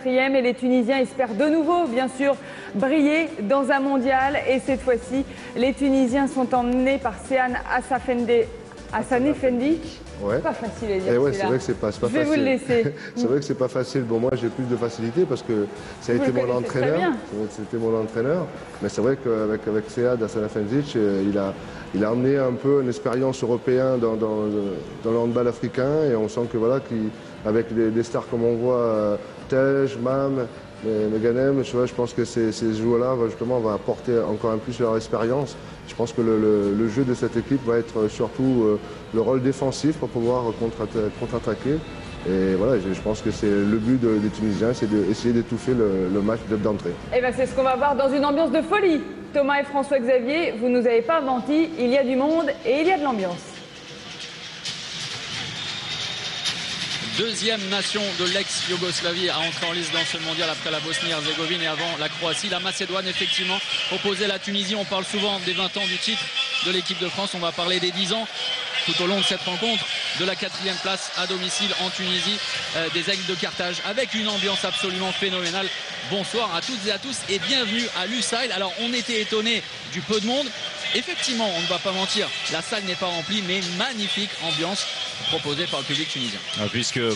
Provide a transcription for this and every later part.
4e et les Tunisiens espèrent de nouveau, bien sûr, briller dans un mondial. Et cette fois-ci, les Tunisiens sont emmenés par Sehan Hassanefendi. Ouais. Pas facile à dire. Ouais, c'est vrai que c'est pas facile. Je vais vous le laisser. C'est vrai que c'est pas facile. Bon, moi j'ai plus de facilité parce que ça a été mon entraîneur. C'était mon entraîneur. Mais c'est vrai qu'avec Sead Hassanefendic, il a amené un peu une expérience européenne dans le handball africain. Et on sent que voilà, avec des stars comme on voit, Tej, Mam, Meganem, je pense que ces joueurs-là justement vont apporter encore un plus leur expérience. Je pense que le jeu de cette équipe va être surtout le rôle défensif pour pouvoir contre-attaquer. Et voilà, je pense que c'est le but des Tunisiens, c'est d'essayer d'étouffer le match d'entrée. Et bien c'est ce qu'on va voir dans une ambiance de folie. Thomas et François-Xavier, vous ne nous avez pas menti, il y a du monde et il y a de l'ambiance. Deuxième nation de l'ex-Yougoslavie à entrer en liste dans ce mondial après la Bosnie-Herzégovine et avant la Croatie. La Macédoine, effectivement, opposait la Tunisie. On parle souvent des 20 ans du titre de l'équipe de France. On va parler des 10 ans tout au long de cette rencontre, de la 4e place à domicile en Tunisie, des Aigles de Carthage, avec une ambiance absolument phénoménale. Bonsoir à toutes et à tous et bienvenue à Lusail. Alors on était étonnés du peu de monde. Effectivement, on ne va pas mentir, la salle n'est pas remplie, mais magnifique ambiance proposée par le public tunisien.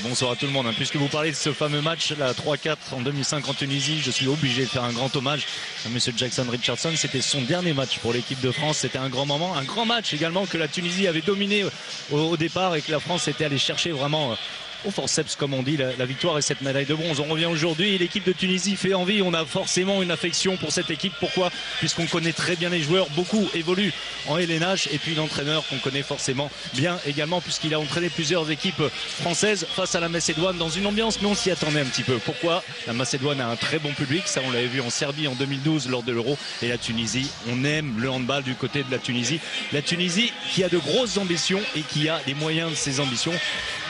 Bonsoir à tout le monde, puisque vous parlez de ce fameux match, la 3-4 en 2005 en Tunisie, je suis obligé de faire un grand hommage à M. Jackson Richardson. C'était son dernier match pour l'équipe de France, c'était un grand moment, un grand match également que la Tunisie avait dominé au départ et que la France était allée chercher vraiment au forceps, comme on dit, la victoire et cette médaille de bronze. On revient aujourd'hui, l'équipe de Tunisie fait envie. On a forcément une affection pour cette équipe. Pourquoi? Puisqu'on connaît très bien les joueurs. Beaucoup évoluent en LNH. Et puis l'entraîneur qu'on connaît forcément bien également, puisqu'il a entraîné plusieurs équipes françaises face à la Macédoine dans une ambiance, mais on s'y attendait un petit peu. Pourquoi? La Macédoine a un très bon public. Ça, on l'avait vu en Serbie en 2012 lors de l'Euro. Et la Tunisie, on aime le handball du côté de la Tunisie. La Tunisie qui a de grosses ambitions et qui a les moyens de ses ambitions.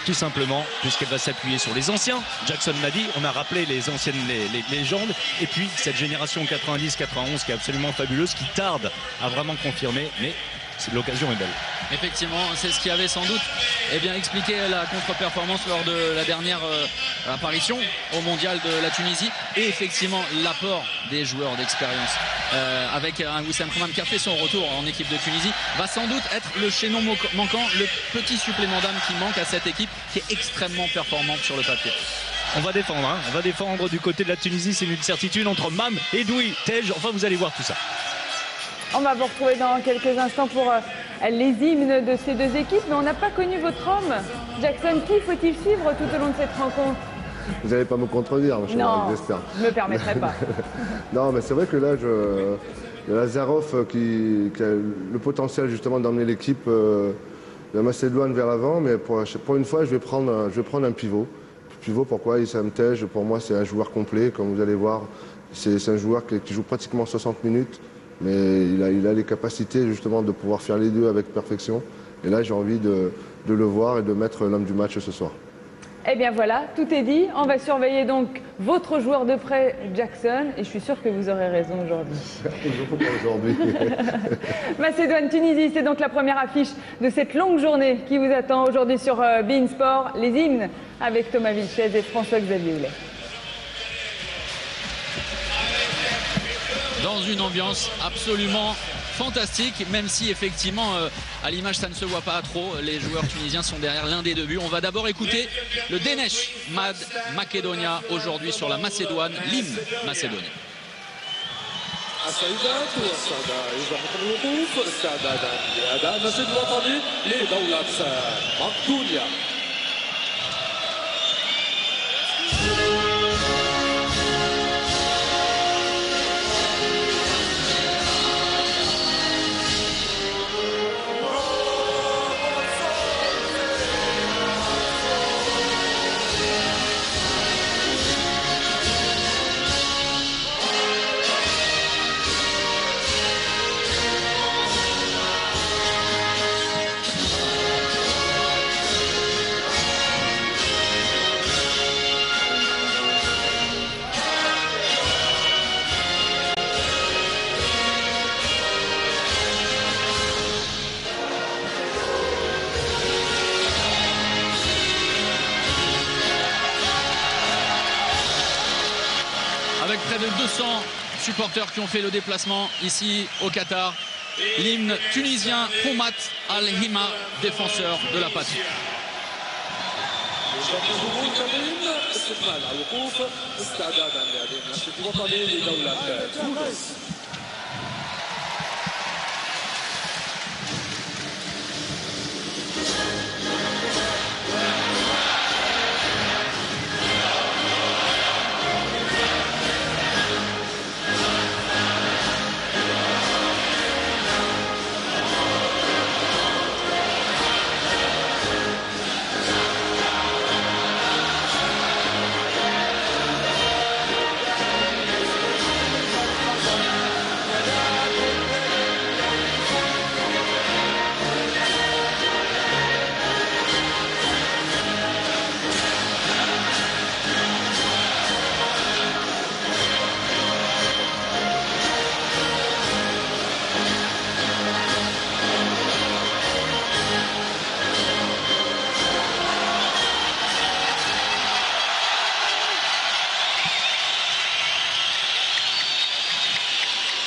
Tout simplement puisqu'elle va s'appuyer sur les anciens. Jackson l'a dit, on a rappelé les anciennes les légendes. Et puis cette génération 90-91 qui est absolument fabuleuse, qui tarde à vraiment confirmer. Mais l'occasion est belle. Effectivement, c'est ce qui avait sans doute expliqué la contre-performance lors de la dernière apparition au mondial de la Tunisie. Et effectivement, l'apport des joueurs d'expérience avec un Wissam Kramam qui a fait son retour en équipe de Tunisie va sans doute être le chaînon manquant, le petit supplément d'âme qui manque à cette équipe qui est extrêmement performante sur le papier. On va défendre, on va défendre du côté de la Tunisie, c'est une certitude entre Mam et Douy, Tej, enfin vous allez voir tout ça. On va vous retrouver dans quelques instants pour les hymnes de ces deux équipes, mais on n'a pas connu votre homme. Jackson, qui faut-il suivre tout au long de cette rencontre? Vous n'allez pas me contredire, j'espère. Je ne me permettrai pas. Non, mais c'est vrai que là, Lazarov qui a le potentiel justement d'emmener l'équipe de Macédoine vers l'avant, mais pour une fois, je vais prendre un pivot. Pivot, pourquoi? Issam Tej, pour moi, c'est un joueur complet, comme vous allez voir. C'est un joueur qui joue pratiquement 60 minutes. Mais il a les capacités justement de pouvoir faire les deux avec perfection. Et là, j'ai envie de le voir et de mettre l'homme du match ce soir. Eh bien voilà, tout est dit. On va surveiller donc votre joueur de près, Jackson. Et je suis sûr que vous aurez raison aujourd'hui. Pas aujourd'hui. Macédoine-Tunisie, c'est donc la première affiche de cette longue journée qui vous attend aujourd'hui sur beIN Sport. Les hymnes avec Thomas Vilches et François-Xavier Houlet. Dans une ambiance absolument fantastique, même si effectivement à l'image ça ne se voit pas trop, les joueurs tunisiens sont derrière l'un des deux buts. On va d'abord écouter le Denesh Mad Makedonia aujourd'hui sur la Macédoine, l'hymne macédonien. avec près de 200 supporters qui ont fait le déplacement ici au Qatar. L'hymne tunisien Houmat Al-Hima, défenseur de la patrie.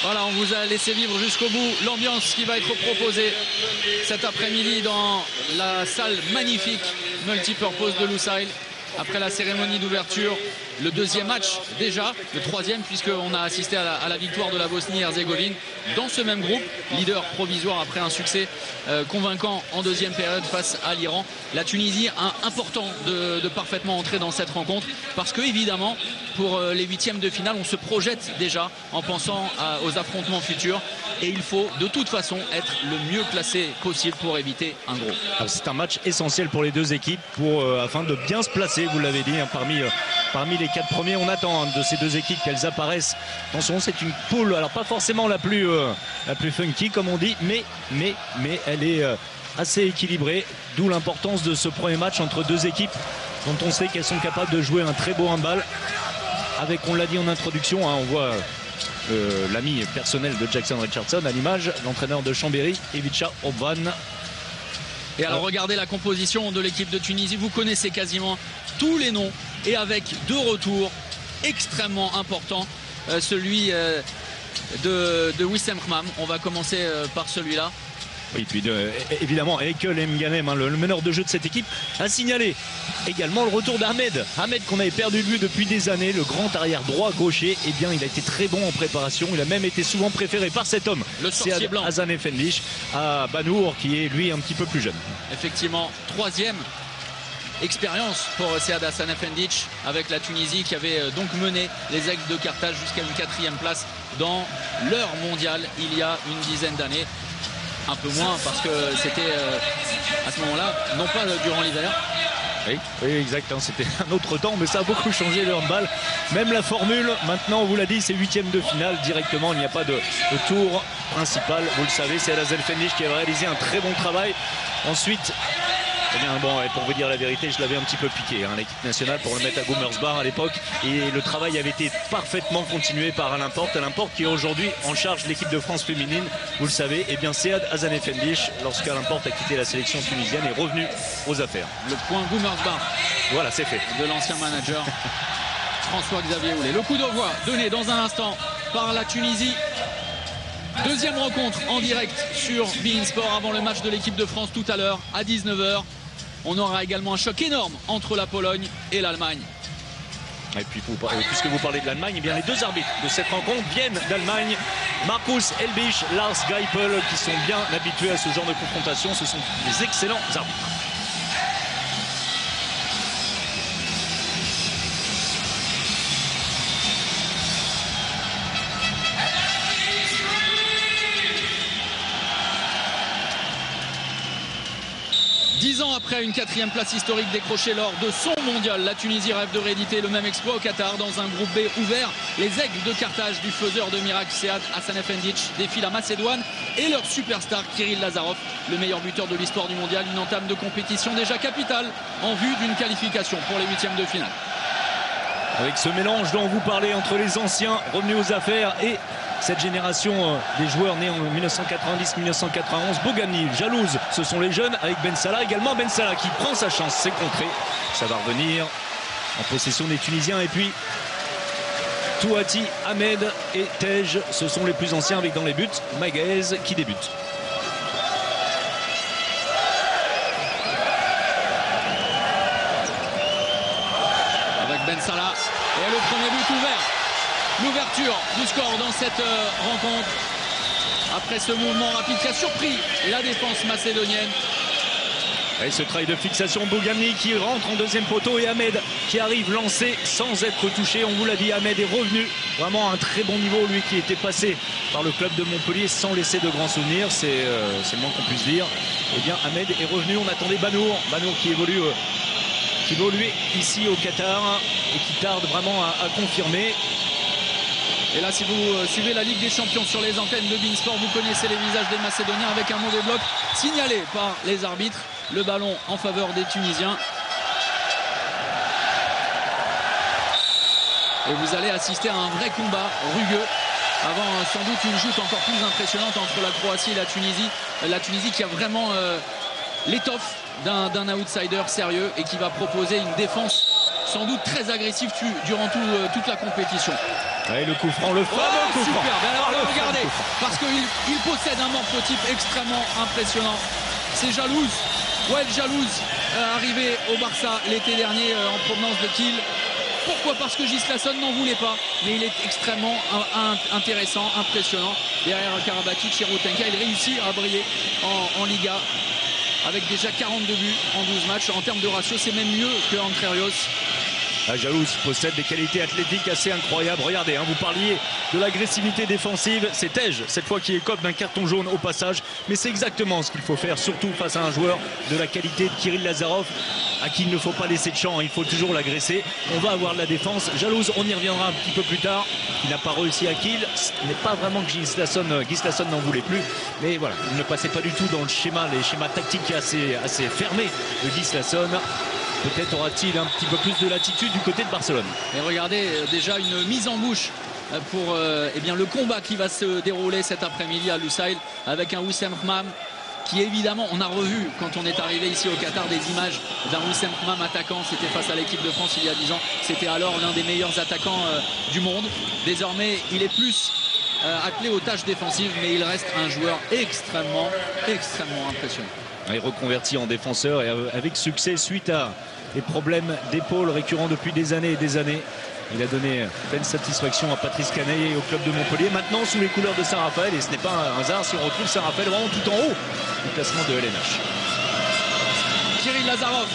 Voilà, on vous a laissé vivre jusqu'au bout l'ambiance qui va être proposée cet après-midi dans la salle magnifique multipurpose de Lusail. Après la cérémonie d'ouverture, le deuxième match déjà, le troisième puisqu'on a assisté à la victoire de la Bosnie-Herzégovine dans ce même groupe, leader provisoire après un succès convaincant en deuxième période face à l'Iran. La Tunisie important de parfaitement entrer dans cette rencontre parce que évidemment pour les huitièmes de finale on se projette déjà en pensant aux affrontements futurs et il faut de toute façon être le mieux classé possible pour éviter un gros. C'est un match essentiel pour les deux équipes afin de bien se placer, vous l'avez dit, hein, parmi les 4 premiers. On attend de ces deux équipes qu'elles apparaissent. Attention, c'est une poule, alors pas forcément la plus funky comme on dit, mais elle est assez équilibrée, d'où l'importance de ce premier match entre deux équipes dont on sait qu'elles sont capables de jouer un très beau handball avec, on l'a dit en introduction, hein, on voit l'ami personnel de Jackson Richardson à l'image, l'entraîneur de Chambéry, Ivica Obvan. Et alors regardez la composition de l'équipe de Tunisie, vous connaissez quasiment tous les noms et avec deux retours extrêmement importants, celui de Wissem Khmam. On va commencer par celui-là. Oui, puis évidemment, Ekel Mganem, hein, le meneur de jeu de cette équipe, a signalé également le retour d'Ahmed. Ahmed qu'on avait perdu de vue depuis des années, le grand arrière droit gaucher. Eh bien, il a été très bon en préparation. Il a même été souvent préféré par cet homme, le sorcier blanc, Hassan Efendic, à Banour, qui est lui un petit peu plus jeune. Effectivement, troisième expérience pour Sead Hassan Efendic avec la Tunisie qui avait donc mené les Aigles de Carthage jusqu'à une 4e place dans leur mondial il y a une dizaine d'années. Un peu moins parce que c'était à ce moment-là, non pas durant l'hiver. Oui, exact, hein, c'était un autre temps, mais ça a beaucoup changé le handball. Même la formule, maintenant on vous l'a dit, c'est 8e de finale directement, il n'y a pas de tour principal, vous le savez, c'est Hassan Efendic qui a réalisé un très bon travail. Ensuite, eh bien, bon, et pour vous dire la vérité, je l'avais un petit peu piqué, hein, l'équipe nationale, pour le mettre à Gummersbach à l'époque. Et le travail avait été parfaitement continué par Alain Porte. Alain Porte qui est aujourd'hui en charge de l'équipe de France féminine. Vous le savez, eh bien, Sead Hassan Efendic, lorsqu'Alain Porte a quitté la sélection tunisienne, est revenu aux affaires. Le point Gummersbach. Voilà, c'est fait. De l'ancien manager François-Xavier Houlet. Le coup d'envoi donné dans un instant par la Tunisie. Deuxième rencontre en direct sur beIN Sport avant le match de l'équipe de France tout à l'heure à 19h. On aura également un choc énorme entre la Pologne et l'Allemagne. Et puis, puisque vous parlez de l'Allemagne, eh bien les deux arbitres de cette rencontre viennent d'Allemagne. Markus Elbich, Lars Geipel, qui sont bien habitués à ce genre de confrontation. Ce sont des excellents arbitres. Après une 4e place historique décrochée lors de son mondial, la Tunisie rêve de rééditer le même exploit au Qatar dans un groupe B ouvert. Les Aigles de Carthage du faiseur de miracle Sead Hassan Efendic défient la Macédoine et leur superstar Kiril Lazarov, le meilleur buteur de l'histoire du mondial. Une entame de compétition déjà capitale en vue d'une qualification pour les 8e de finale. Avec ce mélange dont vous parlez entre les anciens revenus aux affaires et cette génération des joueurs nés en 1990-1991, Bogani, jalouse, ce sont les jeunes avec Ben Salah également. Ben Salah qui prend sa chance, c'est contré. Ça va revenir en possession des Tunisiens et puis Touati, Ahmed et Tej, ce sont les plus anciens avec dans les buts Magalhaes qui débute. Avec Ben Salah et le premier but ouvert. L'ouverture du score dans cette rencontre. Après ce mouvement rapide qui a surpris la défense macédonienne. Et ce travail de fixation, Bougamni qui rentre en deuxième poteau et Ahmed qui arrive lancé sans être touché. On vous l'a dit, Ahmed est revenu vraiment à un très bon niveau, lui qui était passé par le club de Montpellier sans laisser de grands souvenirs, c'est le moins qu'on puisse dire. Eh bien Ahmed est revenu, on attendait Banour qui évoluait ici au Qatar et qui tarde vraiment à confirmer. Et là, si vous suivez la Ligue des Champions sur les antennes de Beansport, vous connaissez les visages des Macédoniens avec un mauvais bloc signalé par les arbitres. Le ballon en faveur des Tunisiens. Et vous allez assister à un vrai combat rugueux avant sans doute une joute encore plus impressionnante entre la Croatie et la Tunisie. La Tunisie qui a vraiment l'étoffe d'un outsider sérieux et qui va proposer une défense sans doute très agressive durant toute la compétition. Et le coup franc, le fameux coup franc. Super, alors regardez, parce qu'il possède un morphotype extrêmement impressionnant. C'est Jalouz, Wael Jalouz, arrivé au Barça l'été dernier en provenance de Kiel. Pourquoi? Parce que Gislason n'en voulait pas, mais il est extrêmement intéressant, impressionnant. Derrière Karabatic et Rutenka, il réussit à briller en Liga avec déjà 42 buts en 12 matchs. En termes de ratio, c'est même mieux que Antrerios. Jalouz possède des qualités athlétiques assez incroyables. Regardez, vous parliez de l'agressivité défensive. C'est Tej, cette fois, qui écope d'un carton jaune au passage. Mais c'est exactement ce qu'il faut faire, surtout face à un joueur de la qualité de Kiril Lazarov, à qui il ne faut pas laisser de champ. Il faut toujours l'agresser. On va avoir de la défense. Jalouz, on y reviendra un petit peu plus tard. Il n'a pas réussi à Kiel. Ce n'est pas vraiment que Gislason n'en voulait plus. Mais voilà, il ne passait pas du tout dans le schéma, les schémas tactiques assez fermés de Gislason. Peut-être aura-t-il un petit peu plus de latitude du côté de Barcelone. Et regardez, déjà une mise en bouche pour le combat qui va se dérouler cet après-midi à Lusail avec un Wissam Khmam qui évidemment, on a revu quand on est arrivé ici au Qatar des images d'un Wissam Khmam attaquant. C'était face à l'équipe de France il y a 10 ans. C'était alors l'un des meilleurs attaquants du monde. Désormais, il est plus attelé aux tâches défensives, mais il reste un joueur extrêmement impressionnant. Il est reconverti en défenseur et avec succès suite à des problèmes d'épaule récurrents depuis des années et des années. Il a donné pleine satisfaction à Patrice Canet et au club de Montpellier. Maintenant sous les couleurs de Saint-Raphaël, et ce n'est pas un hasard si on retrouve Saint-Raphaël vraiment tout en haut du classement de LNH. Kiril Lazarov,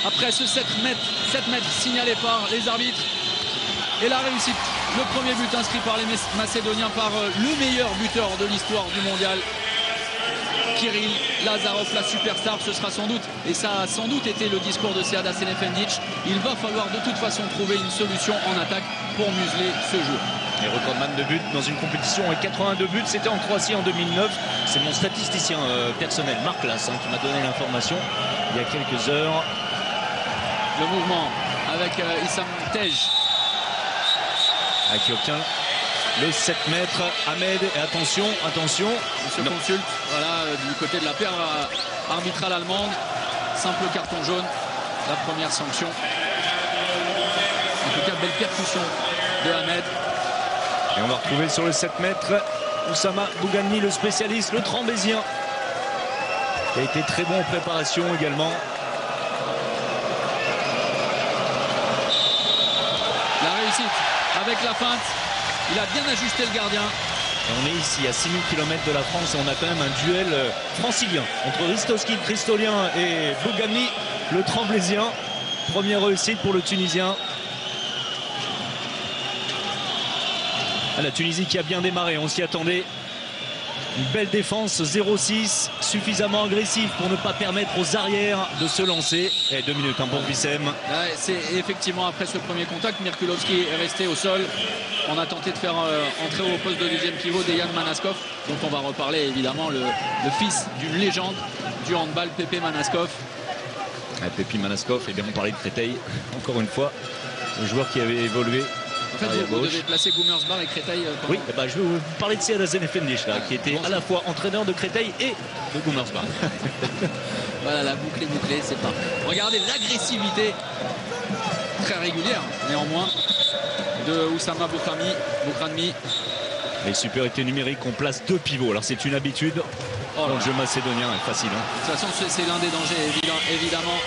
après ce 7 mètres signalé par les arbitres. Et la réussite, le premier but inscrit par les Macédoniens par le meilleur buteur de l'histoire du mondial. Kiril Lazarov, la superstar, ce sera sans doute, et ça a sans doute été le discours de Sead Hasanefendic, il va falloir de toute façon trouver une solution en attaque pour museler ce jeu. Et recordman de buts dans une compétition avec 82 buts, c'était en Croatie en 2009. C'est mon statisticien personnel, Marc Lass, qui m'a donné l'information il y a quelques heures. Le mouvement avec Issam Tej. Qui obtient le 7 mètres. Ahmed, et attention. On se consulte, voilà, du côté de la paire arbitrale allemande. Simple carton jaune, la première sanction. En tout cas, belle percussion de Ahmed. Et on va retrouver sur le 7 mètres Oussama Bougamni, le spécialiste, le Trambésien, qui a été très bon en préparation également. La réussite avec la feinte. Il a bien ajusté le gardien. Et on est ici à 6000 km de la France et on a quand même un duel francilien entre Ristovski, le Christolien, et Bougamni, le Tremblésien. Première réussite pour le Tunisien. La Tunisie qui a bien démarré, on s'y attendait. Une belle défense, 0-6, suffisamment agressif pour ne pas permettre aux arrières de se lancer. Et 2 minutes pour Wissem. Ouais, c'est effectivement après ce premier contact, Mirkulovski est resté au sol. On a tenté de faire entrer au poste de deuxième pivot Dejan Manaskov, dont on va reparler évidemment, le fils d'une légende du handball, Pepe Manaskov. Pepe Manaskov, et bien on parlait de Créteil, encore une fois, le joueur qui avait évolué. En fait, vous devez placer Gummersbach et Créteil. Oui, je vais vous parler de Sead Hasanefendic, qui était à la fois entraîneur de Créteil et de Gummersbach. Voilà, la boucle est bouclée, c'est parti. Regardez l'agressivité très régulière, néanmoins, de Oussama Boukranmi. Les supériorités numériques, on place 2 pivots. Alors c'est une habitude. Dans le jeu macédonien est facile. Hein. De toute façon, c'est l'un des dangers, évidemment.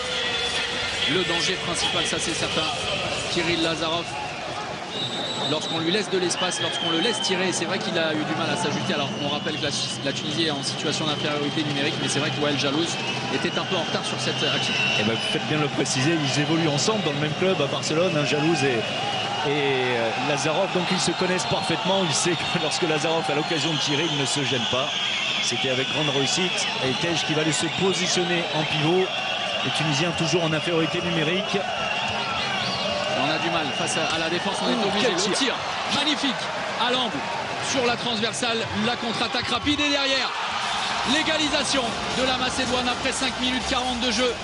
Le danger principal, ça c'est certain. Kiril Lazarov, lorsqu'on lui laisse de l'espace, lorsqu'on le laisse tirer, c'est vrai qu'il a eu du mal à s'ajuster. Alors on rappelle que la Tunisie est en situation d'infériorité numérique, mais c'est vrai que Wael Jalouz était un peu en retard sur cette action. Et ben, vous faites bien de le préciser, ils évoluent ensemble dans le même club à Barcelone, hein, Jalouz et Lazarov, donc ils se connaissent parfaitement. Il sait que lorsque Lazarov a l'occasion de tirer, il ne se gêne pas. C'était avec grande réussite. Et Tej qui va aller se positionner en pivot. Les Tunisiens toujours en infériorité numérique. On a du mal face à la défense, on est obligé. Le tir magnifique à l'angle sur la transversale, la contre-attaque rapide et derrière l'égalisation de la Macédoine après 5 minutes 40 de jeu.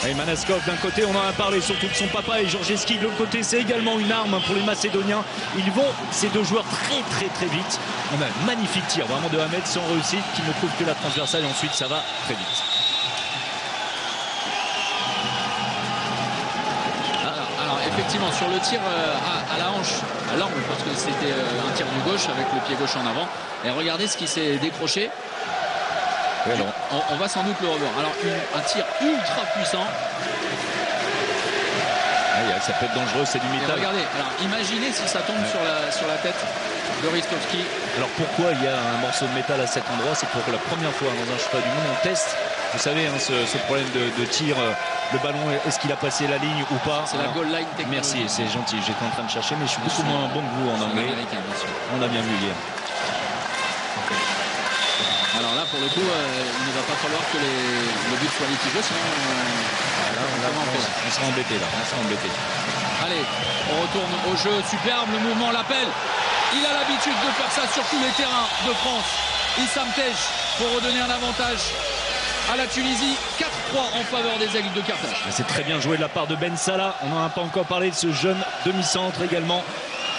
Et Manaskov d'un côté, on en a parlé surtout de son papa, et Georgeski de l'autre côté, c'est également une arme pour les Macédoniens. Ils vont, ces deux joueurs, très vite. On a un magnifique tir vraiment de Ahmed sans réussite qui ne trouve que la transversale et ensuite ça va très vite. Alors effectivement sur le tir à la hanche, à l'angle, parce que c'était un tir du gauche avec le pied gauche en avant. Et regardez ce qui s'est décroché. On va sans doute le revoir. Alors un tir ultra puissant. Ça peut être dangereux, c'est du métal. Regardez, alors imaginez si ça tombe sur la tête de Ristovski. Alors pourquoi il y a un morceau de métal à cet endroit? C'est pour la première fois dans un championnat du monde on teste. Vous savez, hein, ce problème de tir, le ballon, est-ce qu'il a passé la ligne ou pas? C'est la goal line technologie. Merci, c'est gentil. J'étais en train de chercher, mais je suis beaucoup moins bon que vous en anglais. On a bien vu hier. Alors là, pour le coup, il ne va pas falloir que le but soit litigeux, sinon on sera embêté là. Allez, on retourne au jeu. Superbe, le mouvement l'appelle. Il a l'habitude de faire ça sur tous les terrains de France. Issam Tej pour redonner un avantage à la Tunisie. 4-3 en faveur des Aigles de Carthage. C'est très bien joué de la part de Ben Salah. On n'en a pas encore parlé de ce jeune demi-centre également,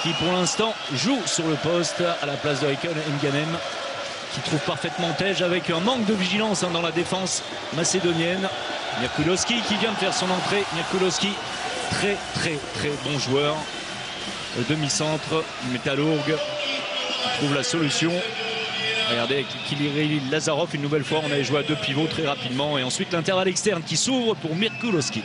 qui pour l'instant joue sur le poste à la place de Hakan Nganem, qui trouve parfaitement Tej avec un manque de vigilance dans la défense macédonienne. Mirkulowski qui vient de faire son entrée. Mirkulowski, très bon joueur. Le demi-centre, Métallurgue trouve la solution. Regardez, Kiril Lazarov une nouvelle fois. On avait joué à 2 pivots très rapidement. Et ensuite l'intervalle externe qui s'ouvre pour Mirkulowski.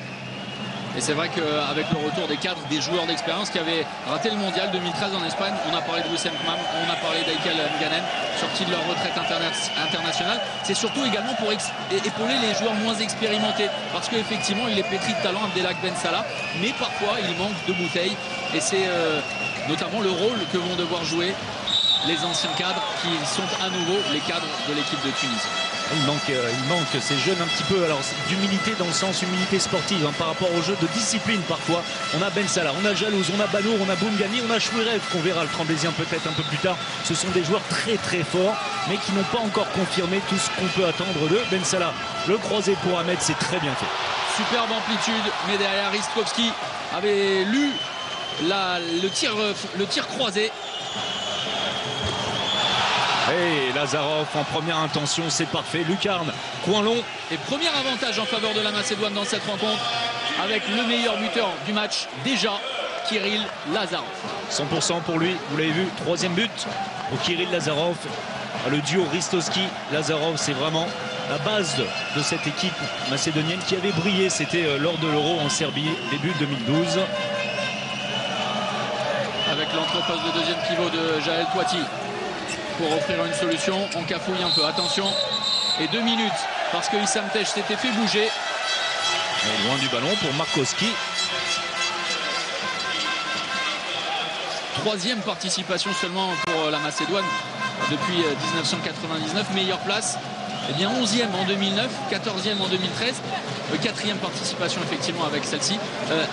Et c'est vrai qu'avec le retour des cadres, des joueurs d'expérience qui avaient raté le mondial 2013 en Espagne, on a parlé de Wissem Kmam, on a parlé d'Hakan Nganem, sortis de leur retraite internationale. C'est surtout également pour épauler les joueurs moins expérimentés. Parce qu'effectivement, il est pétri de talent, Abdelak Ben Salah, mais parfois il manque de bouteilles. Et c'est notamment le rôle que vont devoir jouer les anciens cadres qui sont à nouveau les cadres de l'équipe de Tunisie. Il manque ces jeunes un petit peu, alors d'humilité dans le sens humilité sportive par rapport au jeu de discipline parfois. On a Ben Salah, on a Jalouz, on a Banour, on a Boumgani, on a Chouirev qu'on verra le Tremblaisien peut-être un peu plus tard. Ce sont des joueurs très forts mais qui n'ont pas encore confirmé tout ce qu'on peut attendre d'eux. Ben Salah, le croisé pour Ahmed, c'est très bien fait. Superbe amplitude, mais derrière Ristovski avait lu le tir croisé. Et Lazarov en première intention, c'est parfait. Lucarne, coin long. Et premier avantage en faveur de la Macédoine dans cette rencontre avec le meilleur buteur du match déjà, Kiril Lazarov. 100% pour lui, vous l'avez vu, 3e but pour Kiril Lazarov. Le duo Ristovski-Lazarov, c'est vraiment la base de cette équipe macédonienne qui avait brillé. C'était lors de l'Euro en Serbie, début 2012. Avec l'entreposte de deuxième pivot de Jaël Touati. Pour offrir une solution, on cafouille un peu, attention, et 2 minutes parce que Issam Tej s'était fait bouger. Et loin du ballon pour Markowski. 3e participation seulement pour la Macédoine depuis 1999, meilleure place. Eh bien 11e en 2009, 14e en 2013, 4e participation effectivement avec celle-ci.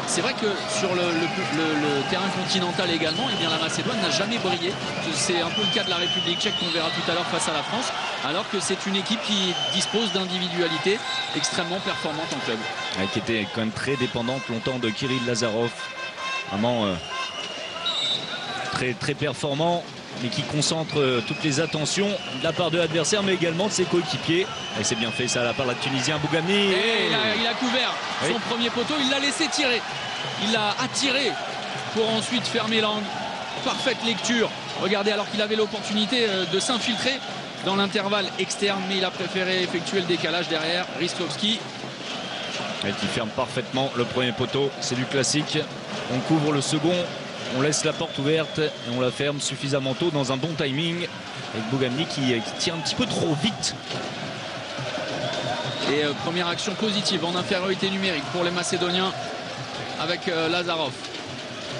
C'est vrai que sur le terrain continental également, eh bien la Macédoine n'a jamais brillé. C'est un peu le cas de la République tchèque qu'on verra tout à l'heure face à la France, alors que c'est une équipe qui dispose d'individualités extrêmement performantes en club. Qui était quand même très dépendante longtemps de Kiril Lazarov. Vraiment très performant, mais qui concentre toutes les attentions de la part de l'adversaire, mais également de ses coéquipiers. Et c'est bien fait ça de la part de la Tunisien Bougani. Et il a couvert son premier poteau, il l'a laissé tirer. Il l'a attiré pour ensuite fermer l'angle. Parfaite lecture. Regardez, alors qu'il avait l'opportunité de s'infiltrer dans l'intervalle externe, mais il a préféré effectuer le décalage derrière. Ristovski. Et qui ferme parfaitement le premier poteau. C'est du classique. On couvre le second. On laisse la porte ouverte et on la ferme suffisamment tôt dans un bon timing. Avec Bougadni qui tire un petit peu trop vite. Et première action positive en infériorité numérique pour les Macédoniens avec Lazarov.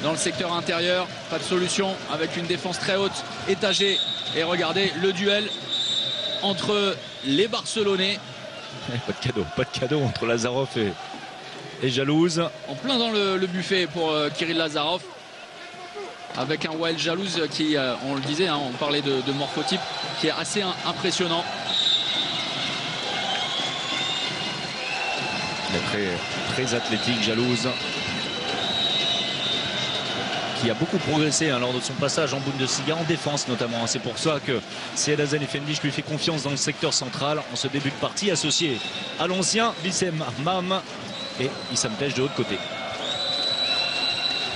Dans le secteur intérieur, pas de solution avec une défense très haute, étagée. Et regardez le duel entre les Barcelonais. Pas de cadeau entre Lazarov et Jalouse. En plein dans le buffet pour Kirill Lazarov. Avec un Wael Jalouse qui, on le disait, hein, on parlait de morphotype, qui est assez impressionnant. Il est très athlétique, Jalouse. Qui a beaucoup progressé lors de son passage en Bundesliga, en défense notamment. C'est pour ça que Sead Hasanefendic lui fait confiance dans le secteur central en ce début de partie, associé à l'ancien Wissem Ahmam et Issam Tej de l'autre côté.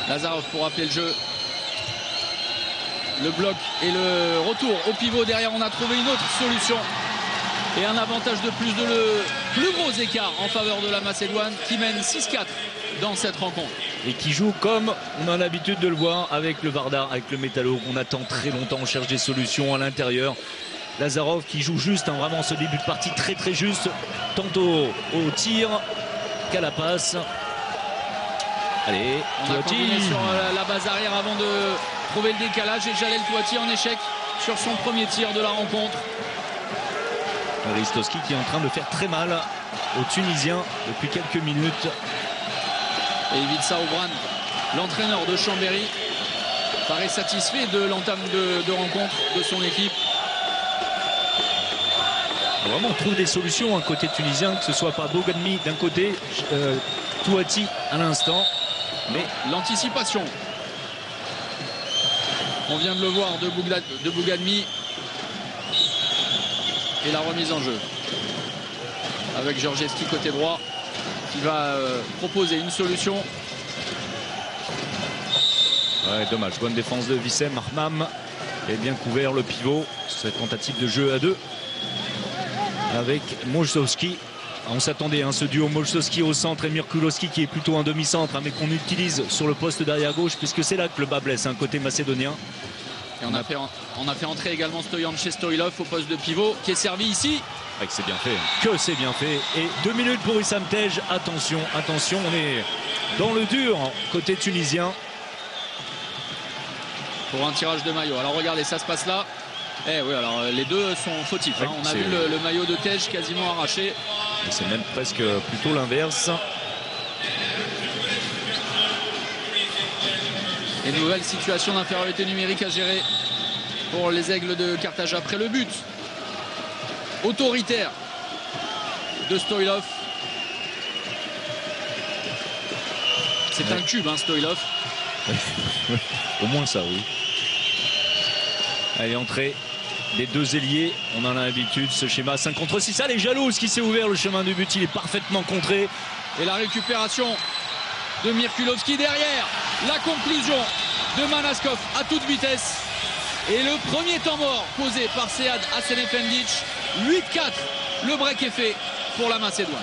Lazarov pour rappeler le jeu. Le bloc et le retour au pivot. Derrière, on a trouvé une autre solution. Et un avantage de plus, le plus gros écart en faveur de la Macédoine qui mène 6-4 dans cette rencontre. Et qui joue comme on a l'habitude de le voir avec le Vardar, avec le Métallo. On attend très longtemps, on cherche des solutions à l'intérieur. Lazarov qui joue juste, vraiment ce début de partie très juste. Tantôt au tir qu'à la passe. Allez, on a combiné sur la base arrière avant de trouver le décalage. Et Jalel Touati en échec sur son premier tir de la rencontre. Ristovski qui est en train de faire très mal aux Tunisiens depuis quelques minutes. Et Ivica Obran, l'entraîneur de Chambéry, paraît satisfait de l'entame de rencontre de son équipe. Vraiment, on trouve des solutions côté tunisien, que ce soit pas Bougadni d'un côté, Touati à l'instant. Mais l'anticipation, on vient de le voir de Bougadni. Et la remise en jeu avec Georgievski côté droit qui va proposer une solution. Ouais, dommage, bonne défense de Wissem Ahmam et bien couvert le pivot. Cette tentative de jeu à deux avec Mołdowski. On s'attendait ce duo Mołdowski au centre et Mirkulowski qui est plutôt un demi-centre, mais qu'on utilise sur le poste derrière gauche puisque c'est là que le bas blesse, côté macédonien. Et on a fait entrer également Stoyan Stoilov au poste de pivot qui est servi ici. Que c'est bien fait. Que c'est bien fait. Et 2 minutes pour Issam Tej. Attention, on est dans le dur côté tunisien. Pour un tirage de maillot. Alors regardez, ça se passe là. Oui, alors les deux sont fautifs. On a vu le maillot de Tej quasiment arraché. C'est même presque plutôt l'inverse. Et nouvelle situation d'infériorité numérique à gérer pour les Aigles de Carthage après le but autoritaire de Stoilov. C'est un cube, Stoilov. Au moins ça, oui. Allez, entrée des deux ailiers. On en a l'habitude, ce schéma 5 contre 6. Allez, Jalouse qui s'est ouvert le chemin du but. Il est parfaitement contré. Et la récupération de Mirkulowski derrière. La conclusion de Manaskov à toute vitesse. Et le premier temps mort posé par Sead Hasanefendic. 8-4. Le break est fait pour la Macédoine.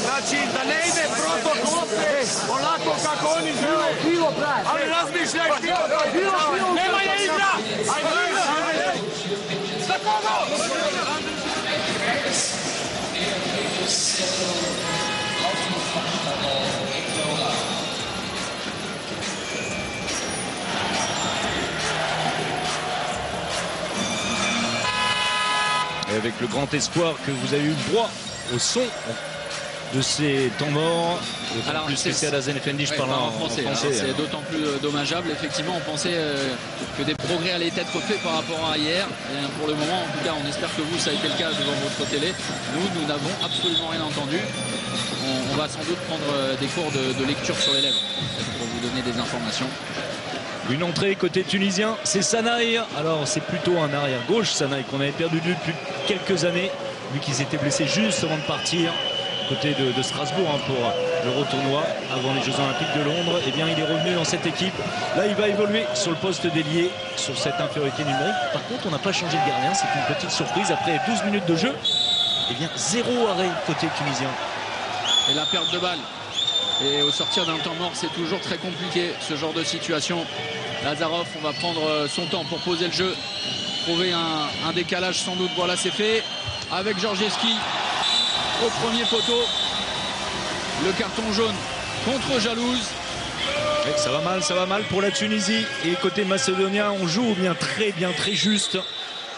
Znači da ne ide proto klope, onako kako oni žele, ali razmišljaj pivo, nema je igra, ajde igra, za kogo? Et avec le grand espoir que vous avez eu droit au son de ces temps morts. Alors, plus que c'est à la Zenefendi, je parle en français. C'est d'autant plus dommageable. Effectivement, on pensait que des progrès allaient être faits par rapport à hier. Et pour le moment, en tout cas, on espère que vous, ça a été le cas devant votre télé. Nous n'avons absolument rien entendu. On va sans doute prendre des cours de lecture sur les lèvres pour vous donner des informations. Une entrée côté tunisien, c'est Sanaï. Alors c'est plutôt un arrière gauche, Sanaï, qu'on avait perdu depuis quelques années, vu qu'il s'était blessé juste avant de partir côté de Strasbourg pour l'Euro tournoi avant les Jeux Olympiques de Londres. Et bien il est revenu dans cette équipe. Là il va évoluer sur le poste d'ailier, sur cette infériorité numérique. Par contre on n'a pas changé de gardien, c'est une petite surprise. Après 12 minutes de jeu, et bien 0 arrêt côté tunisien. Et la perte de balle. Et au sortir d'un temps mort, c'est toujours très compliqué ce genre de situation. Lazarov, on va prendre son temps pour poser le jeu, trouver un décalage sans doute. Voilà, c'est fait avec Georgievski au premier poteau. Le carton jaune contre Jalouse. Et ça va mal pour la Tunisie. Et côté macédonien, on joue bien, très juste.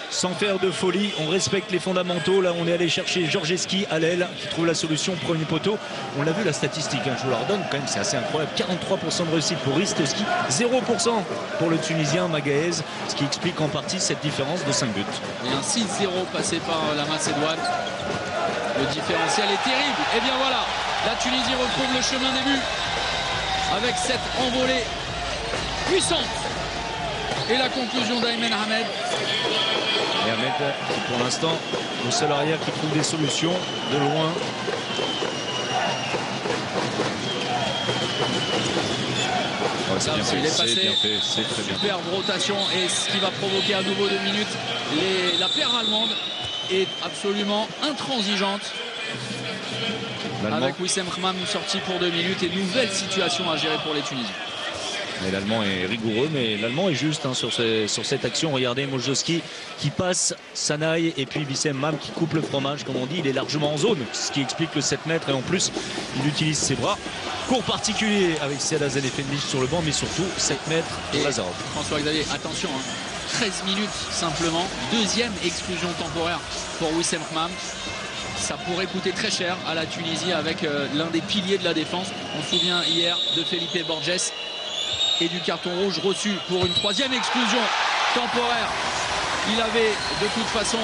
Sans faire de folie, on respecte les fondamentaux. Là, on est allé chercher Georgievski à l'aile qui trouve la solution au premier poteau. On l'a vu la statistique, je vous la redonne quand même, c'est assez incroyable. 43% de réussite pour Ristoski, 0% pour le Tunisien Magaez, ce qui explique en partie cette différence de 5 buts. Et un 6-0 passé par la Macédoine. Le différentiel est terrible. Et bien voilà, la Tunisie retrouve le chemin des buts avec cette envolée puissante. Et la conclusion d'Aymen Hamed. Et Hamed, pour l'instant, le seul arrière qui trouve des solutions de loin. Il est passé, c'est très bien. Superbe rotation et ce qui va provoquer à nouveau 2 minutes. La paire allemande est absolument intransigeante. Avec Wissem Khmam sorti pour 2 minutes et nouvelle situation à gérer pour les Tunisiens. Et l'Allemand est rigoureux, mais l'Allemand est juste sur cette action. Regardez Moljowski qui passe Sanaï et puis Wissem Khmam qui coupe le fromage, comme on dit. Il est largement en zone, ce qui explique le 7 mètres. Et en plus, il utilise ses bras. Cours particulier avec Sead Zenefendi sur le banc, mais surtout 7 mètres pour Lazarov. François-Xavier, attention, 13 minutes simplement. Deuxième exclusion temporaire pour Wissem Khmam. Ça pourrait coûter très cher à la Tunisie avec l'un des piliers de la défense. On se souvient hier de Felipe Borges et du carton rouge reçu pour une 3e exclusion temporaire. Il avait de toute façon...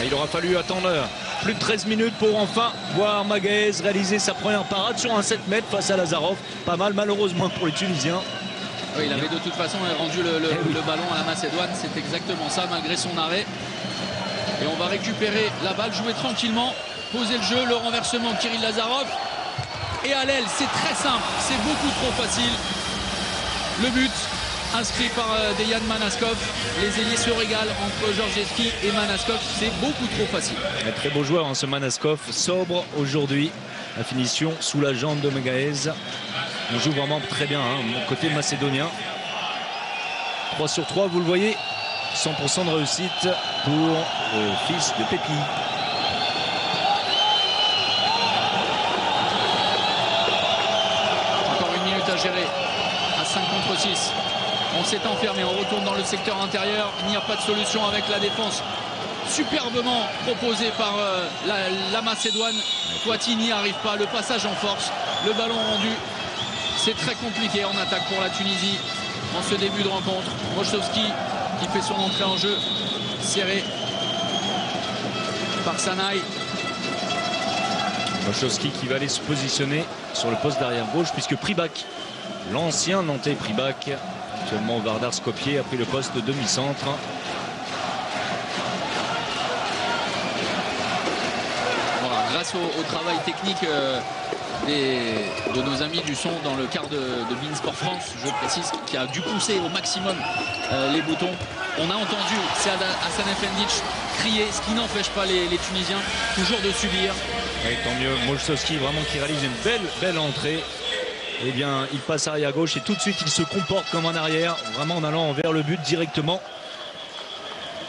Il aura fallu attendre plus de 13 minutes pour enfin voir Magaez réaliser sa première parade sur un 7 mètres face à Lazarov. Pas mal malheureusement pour les Tunisiens. Oui, il avait de toute façon rendu le ballon à la Macédoine. C'est exactement ça malgré son arrêt. Et on va récupérer la balle, jouer tranquillement, poser le jeu, le renversement de Kirill Lazarov. Et à l'aile, c'est très simple, c'est beaucoup trop facile. Le but inscrit par Dejan Manaskov. Les ailiers se régalent entre Georgievski et Manaskov, c'est beaucoup trop facile. Un très beau joueur, ce Manaskov, sobre aujourd'hui. La finition sous la jambe de Magaez. On joue vraiment très bien, côté macédonien. 3 sur 3, vous le voyez. 100% de réussite pour le fils de Pépi. Encore 1 minute à gérer à 5 contre 6. On s'est enfermé, on retourne dans le secteur intérieur. Il n'y a pas de solution avec la défense superbement proposée par la Macédoine. Toiti n'y arrive pas, le passage en force, le ballon rendu. C'est très compliqué en attaque pour la Tunisie en ce début de rencontre. Moljowski qui fait son entrée en jeu, serré par Sanaï. Moljowski qui va aller se positionner sur le poste d'arrière gauche puisque Pribac, l'ancien Nantais Pribac, actuellement au Vardar Skopje, a pris le poste de demi-centre. Voilà, grâce au travail technique de nos amis du son dans le quart de Beansport France, je précise, qui a dû pousser au maximum les boutons. On a entendu Sead Hasanefendic crier, ce qui n'empêche pas les Tunisiens toujours de subir. Et tant mieux, Moljowski vraiment qui réalise une belle entrée. Eh bien, il passe arrière gauche et tout de suite il se comporte comme un arrière, vraiment en allant vers le but directement.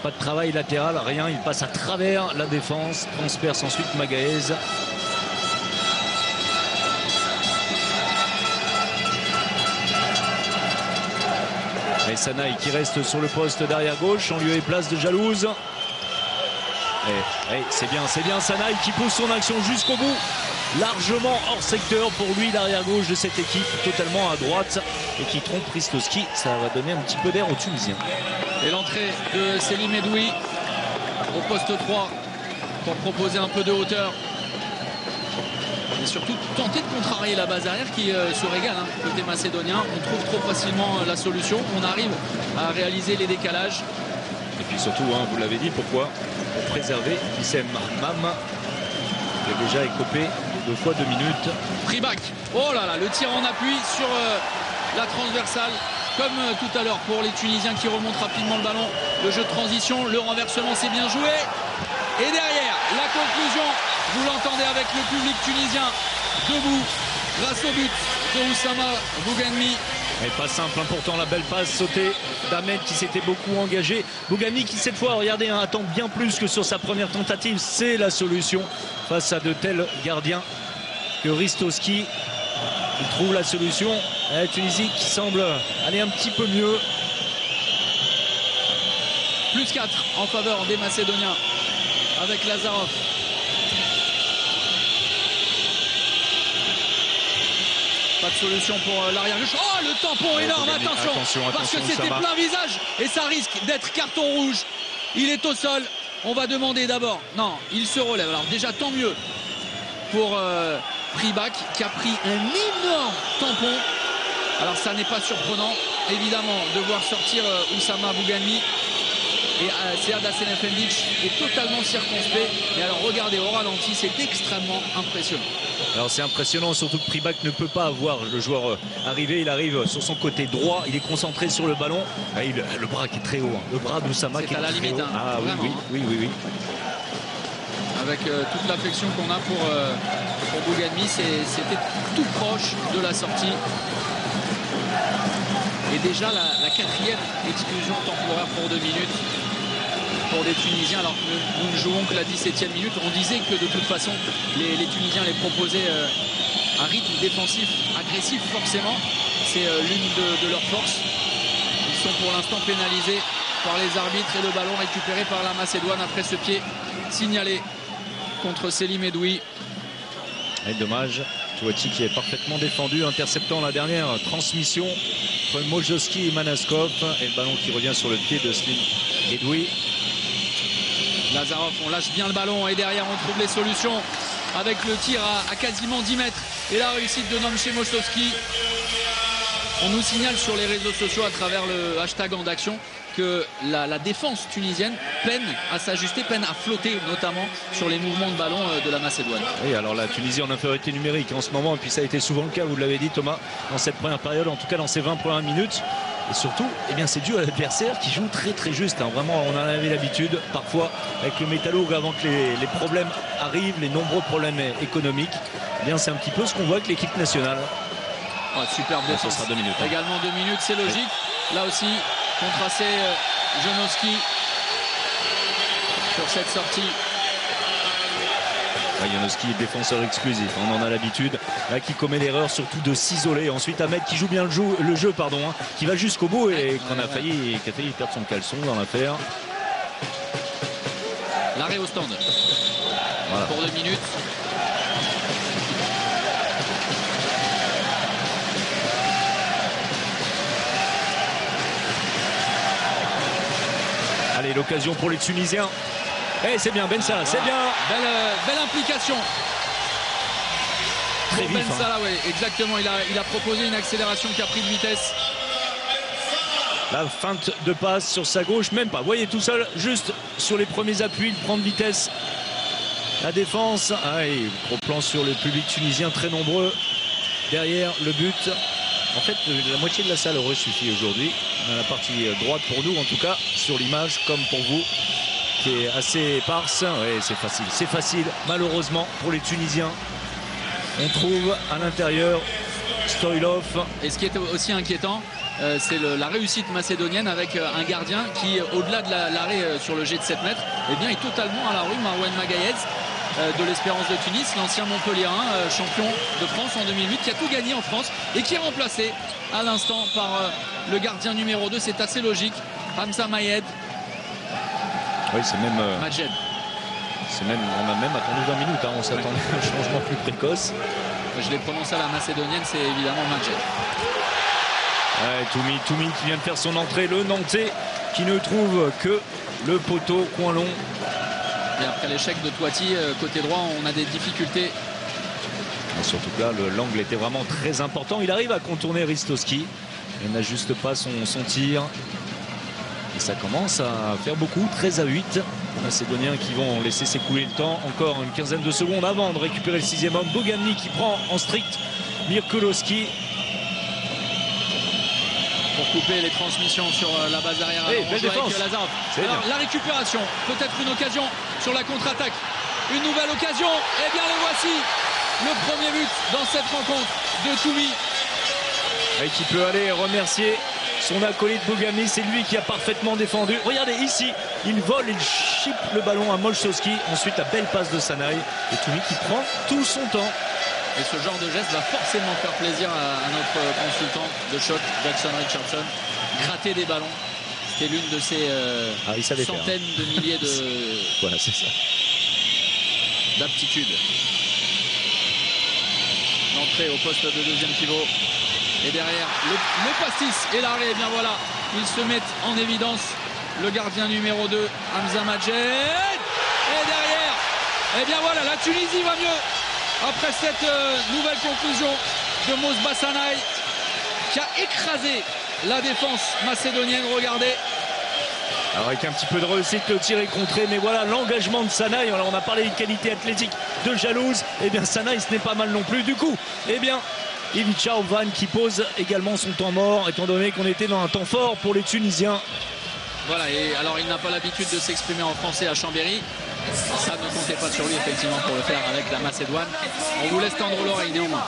Pas de travail latéral, rien, il passe à travers la défense, transperce ensuite Magaez. Et Sanaï qui reste sur le poste d'arrière gauche en lieu et place de Jalouse. C'est bien Sanaï qui pousse son action jusqu'au bout. Largement hors secteur pour lui, l'arrière gauche de cette équipe, totalement à droite et qui trompe Ristoski. Ça va donner un petit peu d'air aux Tunisiens. Et l'entrée de Selim Edoui au poste 3 pour proposer un peu de hauteur. Et surtout tenter de contrarier la base arrière qui se régale, hein, côté macédonien. On trouve trop facilement la solution. On arrive à réaliser les décalages. Et puis surtout, hein, vous l'avez dit, pourquoi? Pour préserver Issem Mam. Il a déjà écopé 2 fois 2 minutes. Pribac, oh là là, le tir en appui sur la transversale, comme tout à l'heure pour les Tunisiens qui remontent rapidement le ballon. Le jeu de transition, le renversement, c'est bien joué. Et derrière, la conclusion, vous l'entendez avec le public tunisien debout, grâce au but de Oussama Bouganmi. Mais pas simple, hein, pourtant la belle passe sautée d'Ahmed qui s'était beaucoup engagé. Bouganmi qui cette fois, regardez, hein, attend bien plus que sur sa première tentative. C'est la solution face à de tels gardiens que Ristoski. Il trouve la solution. La Tunisie qui semble aller un petit peu mieux. Plus 4 en faveur des Macédoniens avec Lazarov. Pas de solution pour l'arrière gauche. Oh, le tampon énorme, attention, parce que c'était plein visage et ça risque d'être carton rouge. Il est au sol. On va demander d'abord. Non, il se relève. Alors déjà, tant mieux pour Pribac qui a pris un énorme tampon. Alors ça n'est pas surprenant, évidemment, de voir sortir Oussama Bouganmi. Et Sead Hassanefendic est totalement circonspect. Et alors regardez au ralenti, c'est extrêmement impressionnant. Alors c'est impressionnant, surtout que Pribac ne peut pas voir le joueur arriver. Il arrive sur son côté droit, il est concentré sur le ballon. Ah, le bras qui est très haut, hein. Le bras d'Oussama qui est à la limite. Hein, ah oui. Avec toute l'affection qu'on a pour Bouganmi, c'était tout proche de la sortie. Et déjà la 4e exclusion temporaire pour 2 minutes pour des Tunisiens, alors que nous ne jouons que la 17e minute. On disait que de toute façon les Tunisiens les proposaient un rythme défensif agressif, forcément c'est l'une de leurs forces. Ils sont pour l'instant pénalisés par les arbitres et le ballon récupéré par la Macédoine après ce pied signalé contre Selim Edoui. Et dommage, Touati qui est parfaitement défendu, interceptant la dernière transmission entre Mojoski et Manaskov, et le ballon qui revient sur le pied de Selim Edoui. Lazarov, on lâche bien le ballon et derrière on trouve les solutions avec le tir à quasiment 10 mètres et la réussite de Nomche Moshlovski. On nous signale sur les réseaux sociaux à travers le hashtag en d'action que la défense tunisienne peine à s'ajuster, peine à flotter notamment sur les mouvements de ballon de la Macédoine. Oui, alors la Tunisie en infériorité numérique en ce moment, et puis ça a été souvent le cas, vous l'avez dit Thomas, dans cette première période, en tout cas dans ces 20 premières minutes. Et surtout, eh bien, c'est dû à l'adversaire qui joue très juste. Hein. Vraiment, on en avait l'habitude parfois avec le Métallourg avant que les problèmes arrivent, les nombreux problèmes économiques. Eh bien, c'est un petit peu ce qu'on voit avec l'équipe nationale. Oh, superbe défense. Ça sera 2 minutes. Hein. Également 2 minutes, c'est logique. Oui. Là aussi, contrasté Jonowski sur cette sortie. Jonowski est défenseur exclusif, on en a l'habitude. Là qui commet l'erreur surtout de s'isoler. Ensuite Ahmed qui joue bien le jeu qui va jusqu'au bout et qui a failli perdre son caleçon dans l'affaire. L'arrêt au stand. Voilà. Pour 2 minutes. Allez, l'occasion pour les Tunisiens. Eh, c'est bien, Ben Salah, c'est bien. Belle implication. Très vif. Ben Salah, ouais, exactement. Il a proposé une accélération qui a pris de vitesse. La feinte de passe sur sa gauche, même pas. Vous voyez, tout seul, juste sur les premiers appuis, de prendre vitesse. La défense. Gros plan sur le public tunisien, très nombreux. Derrière le but. En fait, la moitié de la salle aurait suffi aujourd'hui. On a la partie droite pour nous, en tout cas, sur l'image, comme pour vous, qui est assez éparse. Oui, c'est facile, malheureusement, pour les Tunisiens. On trouve à l'intérieur Stoilov. Et ce qui est aussi inquiétant, c'est la réussite macédonienne avec un gardien qui, au-delà de l'arrêt sur le jet de 7 mètres, eh bien, est totalement à la rue. Marouane Magaïez de l'Espérance de Tunis, l'ancien Montpellierin, champion de France en 2008, qui a tout gagné en France et qui est remplacé à l'instant par le gardien numéro 2. C'est assez logique, Hamza Mayed. Oui, c'est même Majed. On a même attendu 20 minutes, hein. On s'attendait à un changement plus précoce. Je l'ai prononcé à la macédonienne, c'est évidemment Madjer. Ouais, Toumi qui vient de faire son entrée, le Nantais qui ne trouve que le poteau coin long. Et après l'échec de Toiti, côté droit, on a des difficultés. Et surtout que là, l'angle était vraiment très important. Il arrive à contourner Ristovski. Il n'ajuste pas son tir. Et ça commence à faire beaucoup, 13-8. Les Macédoniens qui vont laisser s'écouler le temps. Encore une quinzaine de secondes avant de récupérer le 6e homme. Bogani qui prend en strict Mirkulowski. Pour couper les transmissions sur la base arrière. Belle défense. Alors la récupération, peut-être une occasion sur la contre-attaque. Une nouvelle occasion. Et bien le voici. Le premier but dans cette rencontre de Toumi. Et qui peut aller remercier son acolyte Bogani. C'est lui qui a parfaitement défendu. Regardez ici, il vole, il chipe le ballon à Molchowski. Ensuite la belle passe de Sanaï. Et Toumi qui prend tout son temps. Et ce genre de geste va forcément faire plaisir à notre consultant de choc, Jackson Richardson. Gratter des ballons, c'était l'une de ses centaines de milliers de voilà, c'est ça, d'aptitudes. L'entrée au poste de deuxième pivot. Et derrière, le pastis et l'arrêt. Et bien voilà, ils se mettent en évidence. Le gardien numéro 2, Hamza Madjer. Et derrière, et bien voilà, la Tunisie va mieux. Après cette nouvelle conclusion de Mosba Sanaï qui a écrasé la défense macédonienne, regardez. Alors avec un petit peu de réussite, le tir est contré, mais voilà l'engagement de Sanaï. Alors on a parlé des qualités athlétiques de Jalouse, et bien Sanaï ce n'est pas mal non plus. Du coup, eh bien Ivica Ovan qui pose également son temps mort, étant donné qu'on était dans un temps fort pour les Tunisiens. Voilà, et alors il n'a pas l'habitude de s'exprimer en français à Chambéry. Ça ne comptait pas sur lui effectivement pour le faire avec la Macédoine. On vous laisse tendre l'oreille néanmoins.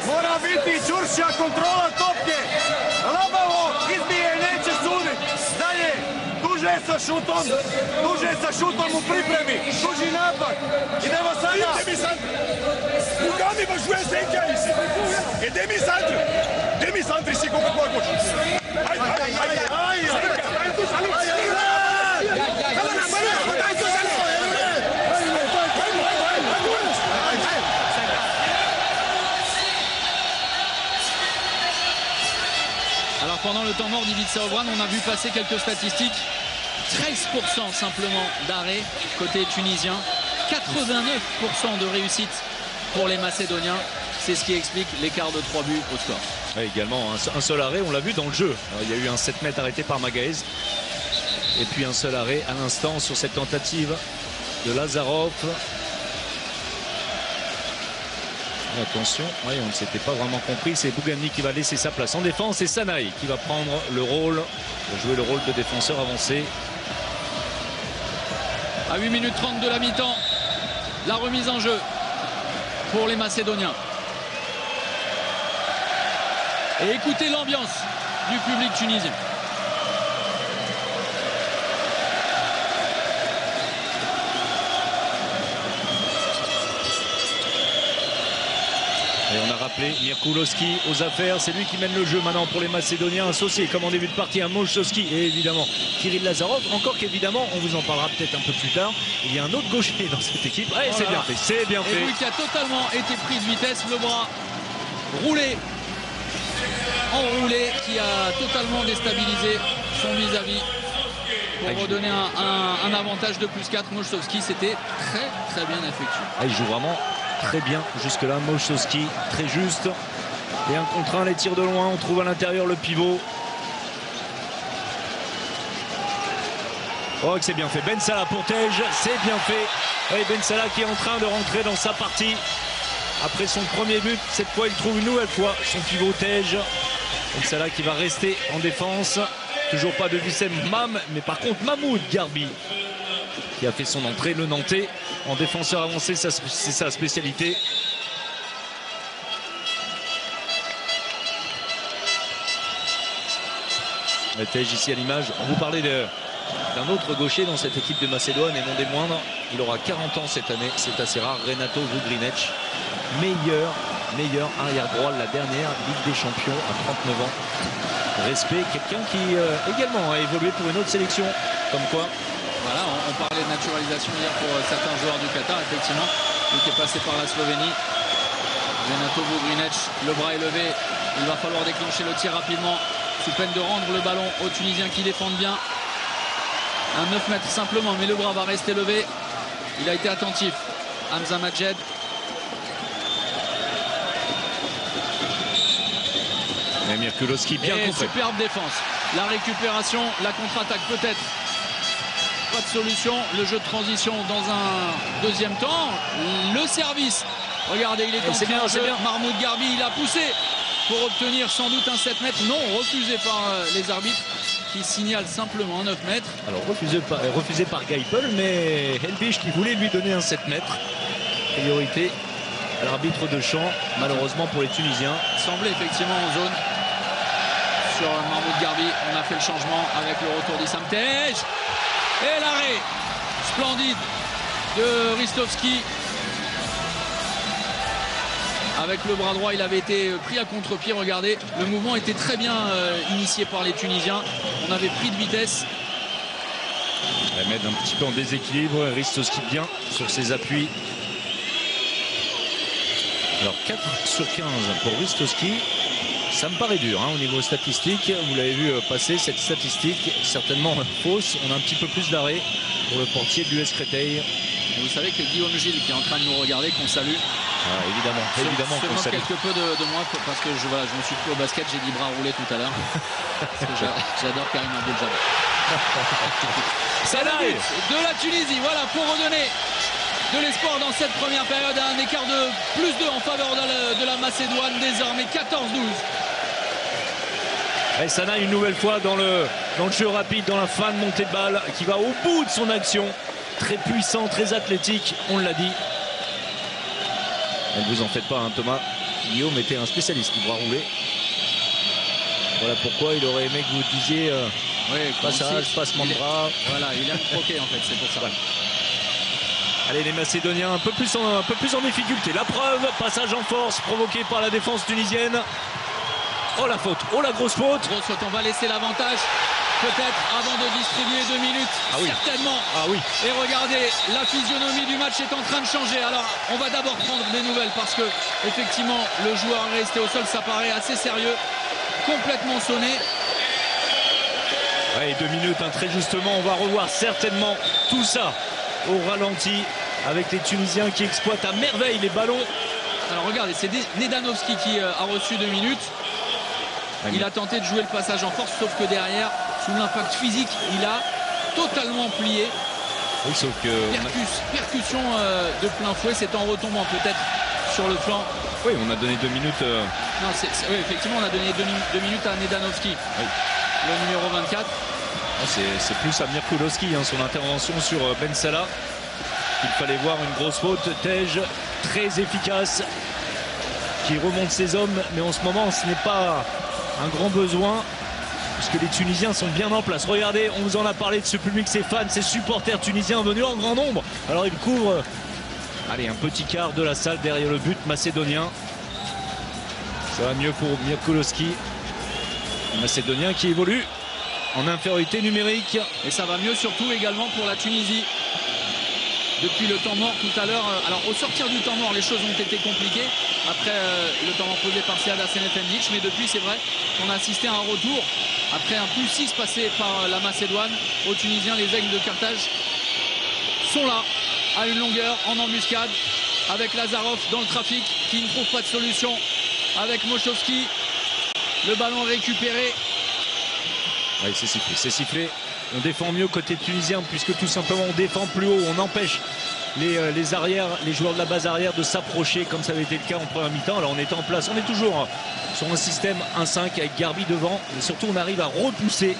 Mora biti čvršća kontrola topke. Labavo izbije i neće suditi. Dalje, duže sa šutom u pripremi. Duži napad. Idemo sada. O Gabi va jouer 5 ici. Et demi-centre ici contre toi gauche. Alors pendant le temps mort d'Ivica Ovan, on a vu passer quelques statistiques. 13% simplement d'arrêt côté tunisien. 89% de réussite pour les Macédoniens. C'est ce qui explique l'écart de 3 buts au score. Ouais, également un seul arrêt, on l'a vu dans le jeu. Alors, il y a eu un 7 mètres arrêté par Magaez. Et puis un seul arrêt à l'instant sur cette tentative de Lazarov. Attention, on ne s'était pas vraiment compris. C'est Bogani qui va laisser sa place en défense et Sanaï qui va prendre le rôle, jouer le rôle de défenseur avancé. À 8 minutes 30 de la mi-temps, la remise en jeu pour les Macédoniens. Et écoutez l'ambiance du public tunisien. Et on a rappelé Mirkulowski aux affaires. C'est lui qui mène le jeu maintenant pour les Macédoniens. Associé comme en début de partie à Molchowski et évidemment Kirill Lazarov. Encore qu'évidemment, on vous en parlera peut-être un peu plus tard. Il y a un autre gaucher dans cette équipe. Ah, c'est bien fait, c'est bien fait. Et lui qui a totalement été pris de vitesse, le bras roulé, enroulé, qui a totalement déstabilisé son vis-à-vis pour redonner un avantage de +4. Molchowski, c'était très bien effectué. Il joue vraiment très bien jusque-là. Molchowski, très juste. Et un contre un, les tirs de loin. On trouve à l'intérieur le pivot. Oh, que c'est bien fait. Ben Salah pour Tej, c'est bien fait. Et Ben Salah qui est en train de rentrer dans sa partie. Après son premier but, cette fois il trouve une nouvelle fois son pivot Tej. Ben Salah qui va rester en défense. Toujours pas de Wissem Mam, mais par contre Mahmoud Garbi qui a fait son entrée, le Nantais. En défenseur avancé, c'est sa spécialité. Tej ici à l'image. On vous parlait d'un autre gaucher dans cette équipe de Macédoine et non des moindres. Il aura 40 ans cette année, c'est assez rare. Renato Vugrinec, meilleur arrière-droit de la dernière Ligue des Champions à 39 ans. Respect, quelqu'un qui également a évolué pour une autre sélection. Comme quoi, Voilà, on parlait de naturalisation hier pour certains joueurs du Qatar, effectivement, lui qui est passé par la Slovénie. Renato Vugrinec, le bras est levé, il va falloir déclencher le tir rapidement, sous peine de rendre le ballon aux Tunisiens qui défendent bien. Un 9 mètres simplement, mais le bras va rester levé. Il a été attentif. Hamza Majed. Et Mirkulowski bien contré. Superbe défense. La récupération, la contre-attaque peut-être. Pas de solution. Le jeu de transition dans un deuxième temps. Le service. Regardez, il est en train de jeu. Mahmoud Garbi, il a poussé pour obtenir sans doute un 7 mètres. Non, refusé par les arbitres qui signalent simplement un 9 mètres. Alors refusé par Geipel, mais Helbich qui voulait lui donner un 7 mètres. Priorité à l'arbitre de champ, malheureusement pour les Tunisiens. Il semblait effectivement en zone sur Mahmoud Garbi. On a fait le changement avec le retour d'Issam Tej. Et l'arrêt splendide de Ristovski. Avec le bras droit, il avait été pris à contre-pied. Regardez, le mouvement était très bien initié par les Tunisiens. On avait pris de vitesse. La met un petit peu en déséquilibre. Ristovski bien sur ses appuis. Alors 4 sur 15 pour Ristovski. Ça me paraît dur au niveau statistique. Vous l'avez vu passer, cette statistique, certainement fausse. On a un petit peu plus d'arrêt pour le portier de l'US Créteil. Vous savez que Guillaume Gilles, qui est en train de nous regarder, qu'on salue, évidemment qu'on salue, quelque peu de moi parce que je me suis pris au basket, j'ai dit bras roulés tout à l'heure. Parce que j'adore Karim Abdel-Jabbar. C'est le but de la Tunisie, voilà, pour redonner de l'espoir dans cette première période. Un écart de +2 en faveur de la Macédoine, désormais 14-12. Et Sana une nouvelle fois dans le jeu rapide, dans la fin de montée de balle, qui va au bout de son action. Très puissant, très athlétique, on l'a dit. Ne vous en faites pas, Thomas. Guillaume était un spécialiste du bras roulé. Voilà pourquoi il aurait aimé que vous disiez passage, passement de bras. Voilà, il aime croquer en fait, c'est pour ça. Ouais. Allez, les Macédoniens un peu plus en difficulté. La preuve, passage en force provoqué par la défense tunisienne. Oh la faute, oh la grosse faute. Grosse faute, on va laisser l'avantage. Peut-être avant de distribuer 2 minutes, certainement. Et regardez, la physionomie du match est en train de changer. Alors, on va d'abord prendre des nouvelles parce que, effectivement, le joueur est resté au sol, ça paraît assez sérieux. Complètement sonné. Ouais, 2 minutes, très justement. On va revoir certainement tout ça au ralenti avec les Tunisiens qui exploitent à merveille les ballons. Alors, regardez, c'est Nedanovski qui a reçu 2 minutes. Il a tenté de jouer le passage en force, sauf que derrière, sous l'impact physique, il a totalement plié. Oui, sauf que... Percussion de plein fouet, c'est en retombant peut-être sur le flanc. Oui, on a donné 2 minutes. Non, oui, effectivement, on a donné 2 minutes à Nedanovski, le numéro 24. C'est plus à Mirkulowski, son intervention sur Ben Salah. Il fallait voir une grosse faute. Tej, très efficace, qui remonte ses hommes, mais en ce moment, ce n'est pas un grand besoin puisque les Tunisiens sont bien en place. Regardez, on vous en a parlé de ce public, ces fans, ces supporters tunisiens venus en grand nombre. Alors ils couvrent un petit quart de la salle derrière le but macédonien. Ça va mieux pour Mirkulowski, le Macédonien qui évolue en infériorité numérique. Et ça va mieux surtout également pour la Tunisie. Depuis le temps mort tout à l'heure, alors au sortir du temps mort, les choses ont été compliquées après le temps mort posé par Sead Hasanefendic, mais depuis c'est vrai qu'on a assisté à un retour après un +6 passé par la Macédoine. Aux Tunisiens, les Aigles de Carthage sont là à une longueur en embuscade avec Lazarov dans le trafic qui ne trouve pas de solution avec Moshowski. Le ballon récupéré. Oui, c'est sifflé, c'est sifflé. On défend mieux côté tunisien puisque tout simplement on défend plus haut, on empêche les arrières, les joueurs de la base arrière de s'approcher comme ça avait été le cas en première mi-temps. Alors on est en place, on est toujours sur un système 1-5 avec Garbi devant, mais surtout on arrive à repousser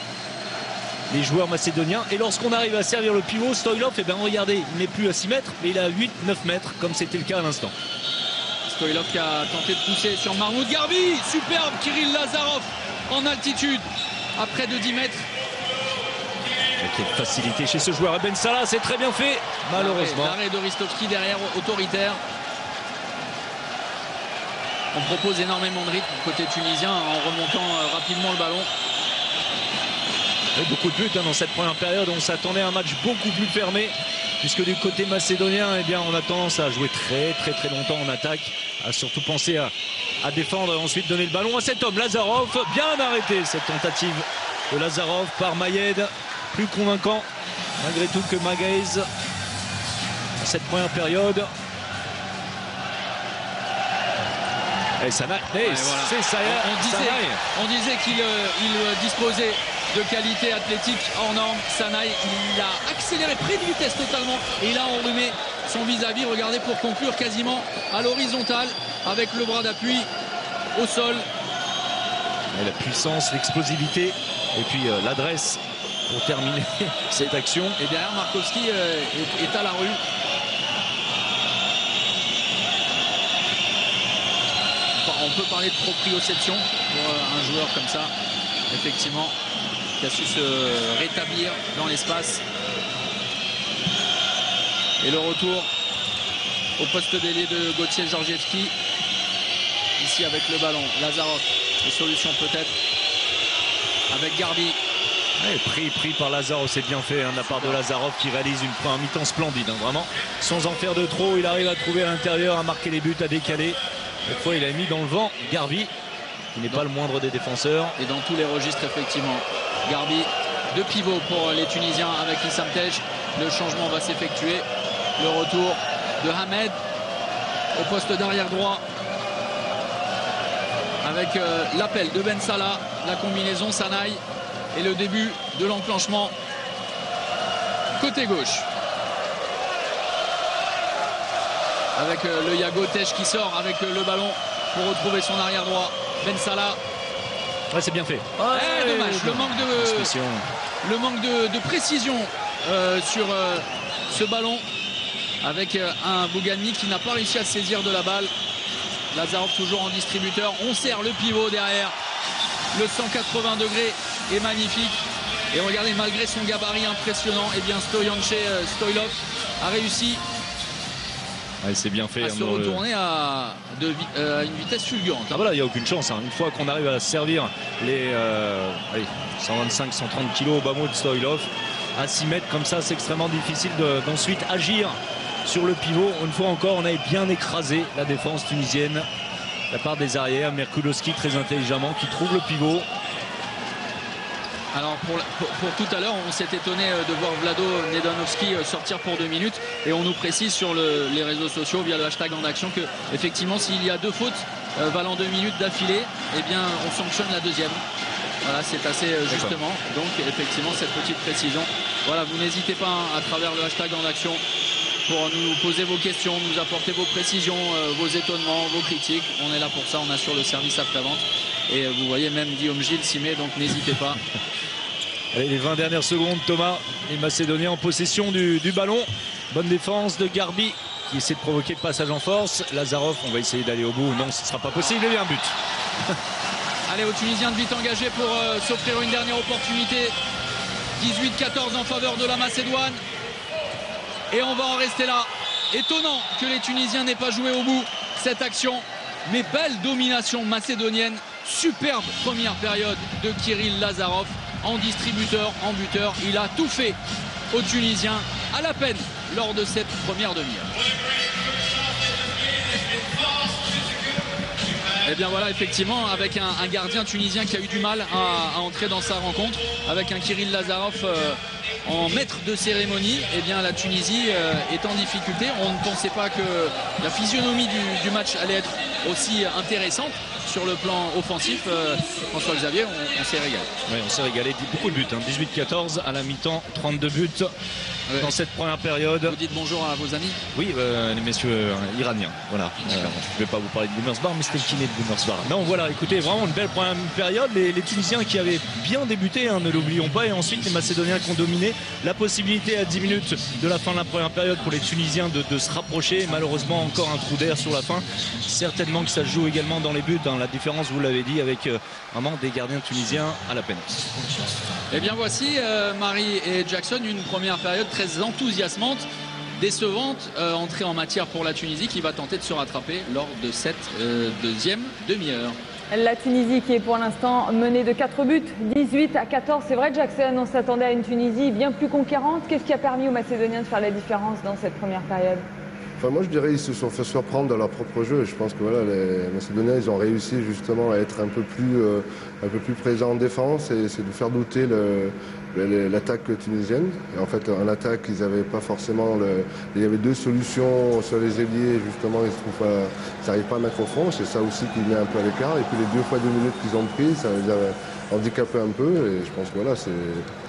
les joueurs macédoniens. Et lorsqu'on arrive à servir le pivot, Stoilov, regardez, il n'est plus à 6 mètres, mais il est à 8-9 mètres comme c'était le cas à l'instant. Stoilov qui a tenté de pousser sur Mahmoud Garbi, superbe Kirill Lazarov en altitude à près de 10 mètres. Quelle facilité chez ce joueur. Ben Salah, c'est très bien fait, malheureusement. L'arrêt de Ristovski derrière, autoritaire. On propose énormément de rythme côté tunisien en remontant rapidement le ballon. Et beaucoup de buts dans cette première période. On s'attendait à un match beaucoup plus fermé, puisque du côté macédonien, eh bien, on a tendance à jouer très longtemps en attaque, à surtout penser à défendre et ensuite donner le ballon à cet homme, Lazarov. Bien arrêté cette tentative de Lazarov par Mayed, plus convaincant malgré tout que Magaïs cette première période. Et Sanaï, c'est ça. On disait qu'il disposait de qualité athlétique hors norme. Sanaï, il a accéléré, pris de vitesse totalement, et il a enrhumé son vis-à-vis. Regardez, pour conclure, quasiment à l'horizontale, avec le bras d'appui au sol. Et la puissance, l'explosivité et puis l'adresse pour terminer cette action. Et derrière, Markowski est à la rue. On peut parler de proprioception pour un joueur comme ça, effectivement, qui a su se rétablir dans l'espace. Et le retour au poste d'ailier de Gauthier Georgievski. Ici avec le ballon, Lazarov, des solutions peut-être avec Garbi. Ouais, pris par Lazarov, c'est bien fait de la part de Lazarov, qui réalise une première mi-temps splendide, vraiment, sans en faire de trop. Il arrive à trouver à l'intérieur, à marquer les buts, à décaler. Cette fois, il a mis dans le vent Garbi, qui n'est pas le moindre des défenseurs. Et dans tous les registres, effectivement, Garbi, de pivot pour les Tunisiens avec Issam Tej. Le changement va s'effectuer. Le retour de Hamed au poste d'arrière droit, avec l'appel de Ben Salah, la combinaison Sanaï et le début de l'enclenchement côté gauche. Avec le Yago Tej qui sort avec le ballon pour retrouver son arrière droit. Ben Salah. Ouais, c'est bien fait. Dommage, le manque de précision sur ce ballon, avec un Bougani qui n'a pas réussi à se saisir de la balle. Lazarov toujours en distributeur. On serre le pivot derrière. Le 180 degrés est magnifique. Et regardez, malgré son gabarit impressionnant, eh bien Stoilov a réussi c'est bien fait, à se retourner à une vitesse fulgurante. Ah voilà, il n'y a aucune chance. Une fois qu'on arrive à servir les 125-130 kilos au bas mot de Stoilov, à 6 mètres comme ça, c'est extrêmement difficile d'ensuite agir sur le pivot. Une fois encore, on avait bien écrasé la défense tunisienne de la part des arrières. Merkulowski très intelligemment qui trouve le pivot. Alors pour tout à l'heure, on s'est étonné de voir Vlado Nedonovski sortir pour 2 minutes, et on nous précise sur les réseaux sociaux via le hashtag en action que effectivement, s'il y a 2 fautes valant 2 minutes d'affilée, eh bien on sanctionne la deuxième. Voilà, c'est assez justement. Donc effectivement, cette petite précision. Voilà, vous n'hésitez pas à travers le hashtag en action pour nous poser vos questions, nous apporter vos précisions, vos étonnements, vos critiques. On est là pour ça, on assure le service après-vente. Et vous voyez, même Guillaume Gilles s'y met, donc n'hésitez pas. Allez, les 20 dernières secondes, Thomas, les Macédoniens en possession du ballon. Bonne défense de Garbi qui essaie de provoquer le passage en force. Lazarov, on va essayer d'aller au bout. Non, ce ne sera pas possible. Il y a un but. Allez, aux Tunisiens de vite engagé pour s'offrir une dernière opportunité. 18-14 en faveur de la Macédoine. Et on va en rester là. Étonnant que les Tunisiens n'aient pas joué au bout cette action. Mais belle domination macédonienne. Superbe première période de Kiril Lazarov en distributeur, en buteur. Il a tout fait aux Tunisiens à la peine lors de cette première demi-heure. Et bien voilà, effectivement, avec un gardien tunisien qui a eu du mal à entrer dans sa rencontre, avec un Kiril Lazarov en maître de cérémonie, et bien la Tunisie est en difficulté. On ne pensait pas que la physionomie du match allait être aussi intéressante sur le plan offensif. François Xavier, on s'est régalé. Oui, on s'est régalé. Beaucoup de buts, 18-14 à la mi-temps, 32 buts dans cette première période. Vous dites bonjour à vos amis? Oui, les messieurs iraniens. Voilà. Je ne vais pas vous parler de Boumersbar, mais c'était le kiné de Boumersbar. Non, voilà, écoutez, vraiment une belle première période. Les Tunisiens qui avaient bien débuté, ne l'oublions pas, et ensuite les Macédoniens qui ont dominé. La possibilité à 10 minutes de la fin de la première période pour les Tunisiens de se rapprocher. Malheureusement, encore un trou d'air sur la fin. Certainement que ça se joue également dans les buts, dans la différence, vous l'avez dit, avec vraiment des gardiens tunisiens à la peine. Et bien voici, Marie et Jackson, une première période très enthousiasmante, décevante, entrée en matière pour la Tunisie qui va tenter de se rattraper lors de cette deuxième demi-heure. La Tunisie qui est pour l'instant menée de 4 buts, 18-14. C'est vrai, Jackson, on s'attendait à une Tunisie bien plus conquérante. Qu'est-ce qui a permis aux Macédoniens de faire la différence dans cette première période? Enfin, moi je dirais qu'ils se sont fait surprendre dans leur propre jeu. Je pense que voilà, les Macédoniens ils ont réussi justement à être un peu plus présents en défense et c'est de faire douter l'attaque tunisienne. Et en fait en attaque ils n'avaient pas forcément il y avait deux solutions sur les ailiers justement ils n'arrivent pas à mettre au fond. C'est ça aussi qui met un peu à l'écart. Et puis les 2 fois 2 minutes qu'ils ont pris, ça les a handicapés un peu. Et je pense que voilà,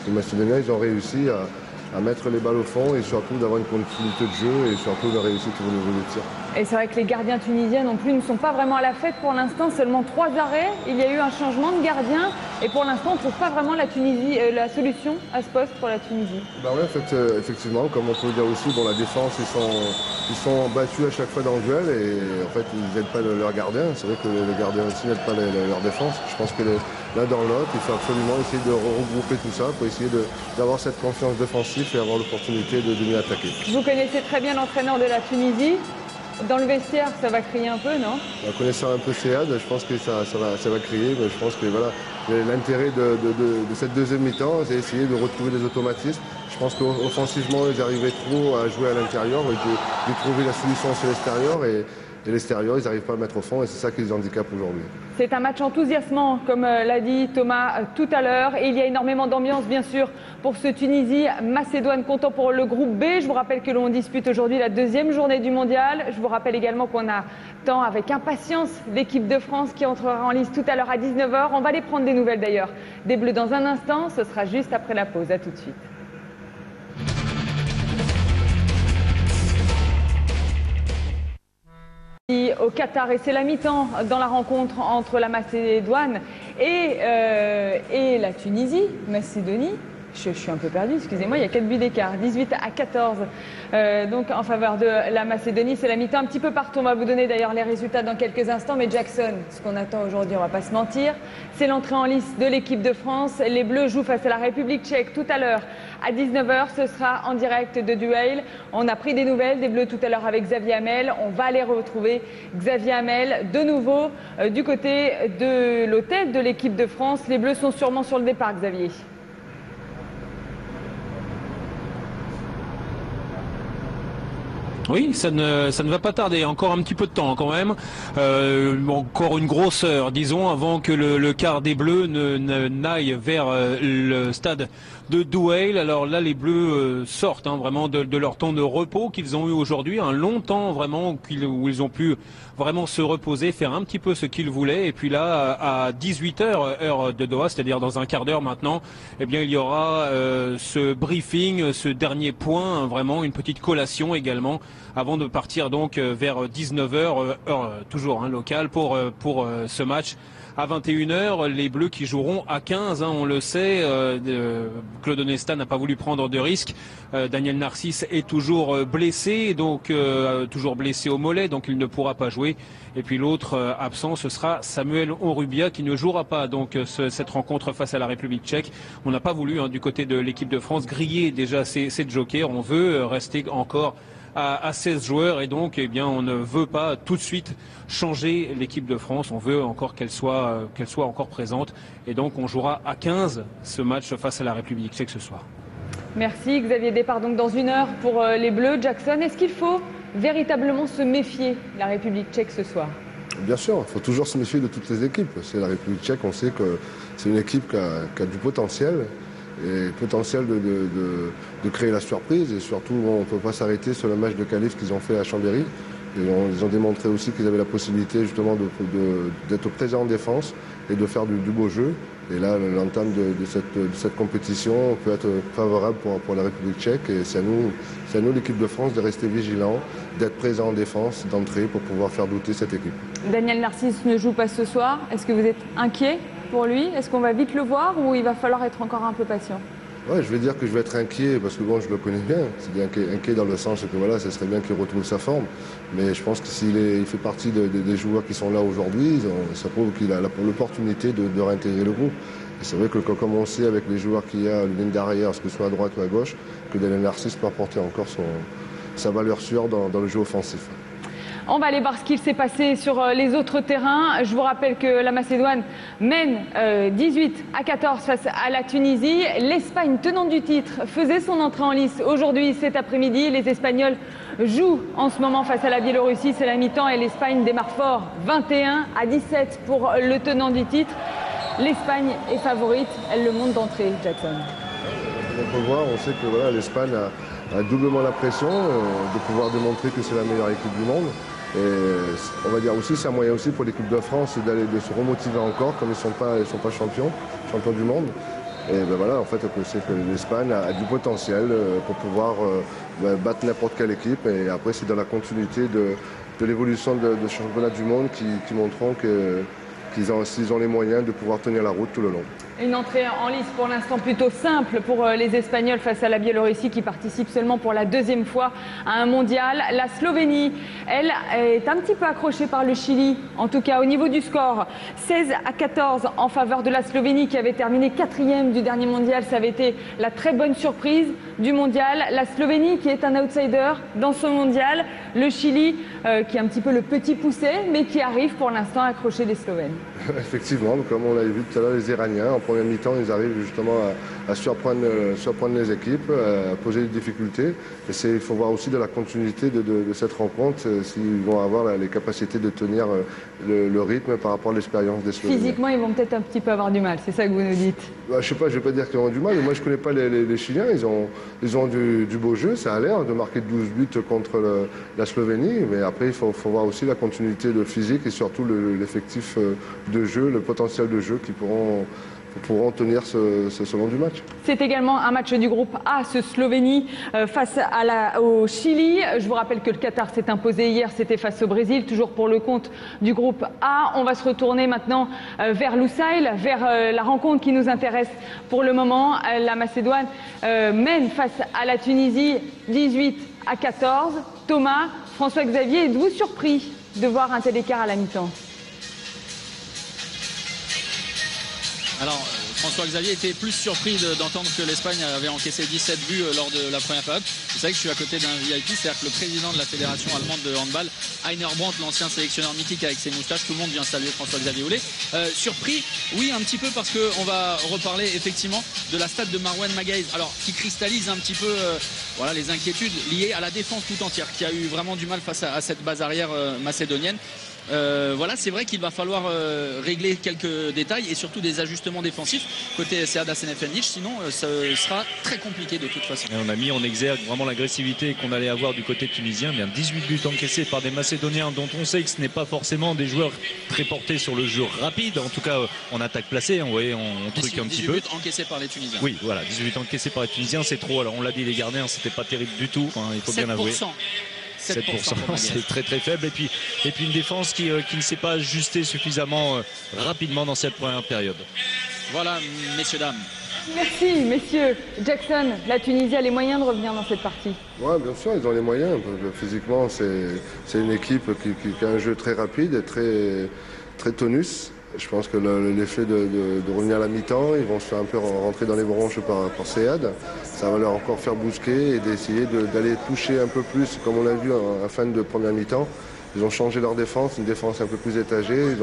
les Macédoniens ils ont réussi à mettre les balles au fond et surtout d'avoir une continuité de jeu et surtout de réussir au niveau des tirs. Et c'est vrai que les gardiens tunisiens non plus ne sont pas vraiment à la fête pour l'instant, seulement 3 arrêts. Il y a eu un changement de gardien et pour l'instant on ne trouve pas vraiment la solution à ce poste pour la Tunisie. Bah ouais, en fait, effectivement, comme on peut dire aussi, bon, la défense, ils sont battus à chaque fois dans le duel et en fait ils n'aident pas leur gardien. C'est vrai que le gardien aussi n'aide pas leur défense. Je pense que l'un dans l'autre, il faut absolument essayer de regrouper tout ça pour essayer d'avoir cette confiance défensive et avoir l'opportunité de mieux attaquer. Vous connaissez très bien l'entraîneur de la Tunisie. Dans le vestiaire, ça va crier un peu, non? En connaissant un peu Sead, je pense que ça va crier. Mais je pense que voilà, l'intérêt de cette deuxième mi-temps, c'est essayer de retrouver des automatismes. Je pense qu'offensivement, ils arrivaient trop à jouer à l'intérieur et de trouver la solution sur l'extérieur. Et l'extérieur, ils n'arrivent pas à le mettre au fond et c'est ça qui les handicape aujourd'hui. C'est un match enthousiasmant, comme l'a dit Thomas tout à l'heure. Et il y a énormément d'ambiance, bien sûr, pour ce Tunisie-Macédoine comptant pour le groupe B. Je vous rappelle que l'on dispute aujourd'hui la 2e journée du mondial. Je vous rappelle également qu'on attend avec impatience l'équipe de France qui entrera en lice tout à l'heure à 19h. On va aller prendre des nouvelles d'ailleurs des Bleus dans un instant. Ce sera juste après la pause. À tout de suite. Au Qatar et c'est la mi-temps dans la rencontre entre la Macédoine et la Tunisie, Macédonie. Je suis un peu perdue, excusez-moi, il y a 4 buts d'écart, 18-14 donc en faveur de la Macédonie. C'est la mi-temps un petit peu partout. On va vous donner d'ailleurs les résultats dans quelques instants. Mais Jackson, ce qu'on attend aujourd'hui, on ne va pas se mentir, c'est l'entrée en lice de l'équipe de France. Les Bleus jouent face à la République tchèque tout à l'heure à 19h. Ce sera en direct de Duel. On a pris des nouvelles des Bleus tout à l'heure avec Xavier Hamel. On va aller retrouver Xavier Hamel de nouveau du côté de l'hôtel de l'équipe de France. Les Bleus sont sûrement sur le départ, Xavier. Oui, ça ne va pas tarder, encore un petit peu de temps quand même, encore une grosse heure disons avant que le quart des Bleus n'aille vers le stade de Douai. Alors là les Bleus sortent vraiment de leur temps de repos qu'ils ont eu aujourd'hui, un long temps vraiment où ils ont pu vraiment se reposer, faire un petit peu ce qu'ils voulaient. Et puis là à 18h heure de Doha, c'est-à-dire dans un quart d'heure maintenant, eh bien il y aura ce briefing, ce dernier point, vraiment une petite collation également avant de partir donc vers 19h, heure toujours locale pour ce match. À 21h, les Bleus qui joueront à 15, on le sait. Claude Onesta n'a pas voulu prendre de risques. Daniel Narcisse est toujours blessé, donc toujours blessé au mollet, donc il ne pourra pas jouer. Et puis l'autre absent, ce sera Samuel Onrubia qui ne jouera pas donc cette rencontre face à la République tchèque. On n'a pas voulu du côté de l'équipe de France griller déjà ces jokers. On veut rester encore à 16 joueurs et donc on ne veut pas tout de suite changer l'équipe de France. On veut encore qu'elle soit encore présente et donc on jouera à 15 ce match face à la République tchèque ce soir. Merci Xavier. Départ donc dans 1 heure pour les Bleus. Jackson, est-ce qu'il faut véritablement se méfier de la République tchèque ce soir? Bien sûr, il faut toujours se méfier de toutes les équipes. C'est la République tchèque, on sait que c'est une équipe qui a du potentiel. Et potentiel de créer la surprise et surtout on ne peut pas s'arrêter sur le match de qualif qu'ils ont fait à Chambéry. Et ils ont démontré aussi qu'ils avaient la possibilité justement d'être présents en défense et de faire du beau jeu. Et là l'entame de cette compétition peut être favorable pour la République tchèque et c'est à nous l'équipe de France de rester vigilants, d'être présents en défense, d'entrer pour pouvoir faire douter cette équipe. Daniel Narcisse ne joue pas ce soir, est-ce que vous êtes inquiet pour lui? Est-ce qu'on va vite le voir ou il va falloir être encore un peu patient? Ouais, je vais dire que je vais être inquiet parce que bon, je le connais bien. C'est bien inquiet dans le sens que voilà, ce serait bien qu'il retrouve sa forme. Mais je pense que il fait partie des joueurs qui sont là aujourd'hui, ça prouve qu'il a l'opportunité de réintégrer le groupe. Et c'est vrai que comme on sait avec les joueurs qu'il y a, le ligne d'arrière, ce que ce soit à droite ou à gauche, que Daniel Narcisse peut apporter encore sa valeur sûre dans le jeu offensif. On va aller voir ce qu'il s'est passé sur les autres terrains. Je vous rappelle que la Macédoine mène 18-14 face à la Tunisie. L'Espagne, tenante du titre, faisait son entrée en lice aujourd'hui, cet après-midi. Les Espagnols jouent en ce moment face à la Biélorussie. C'est la mi-temps et l'Espagne démarre fort. 21-17 pour le tenant du titre. L'Espagne est favorite. Elle le monte d'entrée, Jackson. On peut voir, on sait que voilà, l'Espagne a doublement la pression de pouvoir démontrer que c'est la meilleure équipe du monde. Et on va dire aussi, c'est un moyen aussi pour l'équipe de France de se remotiver encore, comme ils sont pas champions du monde. Et ben voilà, en fait, on sait que l'Espagne a du potentiel pour pouvoir battre n'importe quelle équipe. Et après, c'est dans la continuité de l'évolution de championnat du monde qui montreront qu'ils ont les moyens de pouvoir tenir la route tout le long. Une entrée en lice pour l'instant plutôt simple pour les Espagnols face à la Biélorussie qui participe seulement pour la deuxième fois à un mondial. La Slovénie, elle, est un petit peu accrochée par le Chili, en tout cas au niveau du score. 16-14 en faveur de la Slovénie qui avait terminé 4e du dernier mondial. Ça avait été la très bonne surprise du mondial. La Slovénie qui est un outsider dans ce mondial. Le Chili qui est un petit peu le petit poussé mais qui arrive pour l'instant à accrocher les Slovènes. Effectivement, comme on l'avait vu tout à l'heure, les Iraniens, en première mi-temps, ils arrivent justement à surprendre les équipes, à poser des difficultés. Et il faut voir aussi de la continuité de cette rencontre, s'ils vont avoir les capacités de tenir le rythme par rapport à l'expérience des Slovènes. Physiquement, ils vont peut-être un petit peu avoir du mal, c'est ça que vous nous dites? Je ne sais pas, je ne vais pas dire qu'ils ont du mal, mais moi je ne connais pas les Chiliens, ils ont du beau jeu, ça a l'air de marquer 12 buts contre la Slovénie, mais après il faut voir aussi la continuité de physique et surtout l'effectif de jeu, le potentiel de jeu qui pourront tenir ce long du match. C'est également un match du groupe A, ce Slovénie face au Chili. Je vous rappelle que le Qatar s'est imposé hier, c'était face au Brésil, toujours pour le compte du groupe A. On va se retourner maintenant vers Lusail, vers la rencontre qui nous intéresse pour le moment. La Macédoine mène face à la Tunisie 18-14. Thomas, François-Xavier, êtes-vous surpris de voir un tel écart à la mi-temps? Alors, François-Xavier était plus surpris d'entendre que l'Espagne avait encaissé 17 buts lors de la première période. Vous savez que je suis à côté d'un VIP, c'est-à-dire que le président de la fédération allemande de handball, Heiner Brandt, l'ancien sélectionneur mythique avec ses moustaches, tout le monde vient saluer François-Xavier Houlet. Surpris, oui, un petit peu, parce qu'on va reparler effectivement de la stat de Marouane Magaïz, alors qui cristallise un petit peu voilà, les inquiétudes liées à la défense tout entière, qui a eu vraiment du mal face à cette base arrière macédonienne. Voilà, c'est vrai qu'il va falloir régler quelques détails et surtout des ajustements défensifs côté Sead Hasanefendic, sinon ça sera très compliqué de toute façon. Et on a mis en exergue vraiment l'agressivité qu'on allait avoir du côté tunisien. Bien 18 buts encaissés par des Macédoniens dont on sait que ce n'est pas forcément des joueurs très portés sur le jeu rapide, en tout cas en attaque placée, on voyait on truc un petit peu. 18 buts encaissés par les Tunisiens. Oui, voilà, 18 encaissés par les Tunisiens, c'est trop. Alors on l'a dit, les gardiens, c'était pas terrible du tout, hein, il faut bien avouer. 7%, c'est très très faible, et puis une défense qui ne s'est pas ajustée suffisamment rapidement dans cette première période. Voilà, messieurs, dames. Merci, messieurs. Jackson, la Tunisie a les moyens de revenir dans cette partie? Oui, bien sûr, ils ont les moyens. Physiquement, c'est une équipe qui a un jeu très rapide et très tonus. Je pense que l'effet de revenir à la mi-temps, ils vont se faire un peu rentrer dans les branches par Sead. Ça va leur encore faire bousquer et d'essayer d'aller toucher un peu plus, comme on l'a vu en fin de première mi-temps. Ils ont changé leur défense, une défense un peu plus étagée.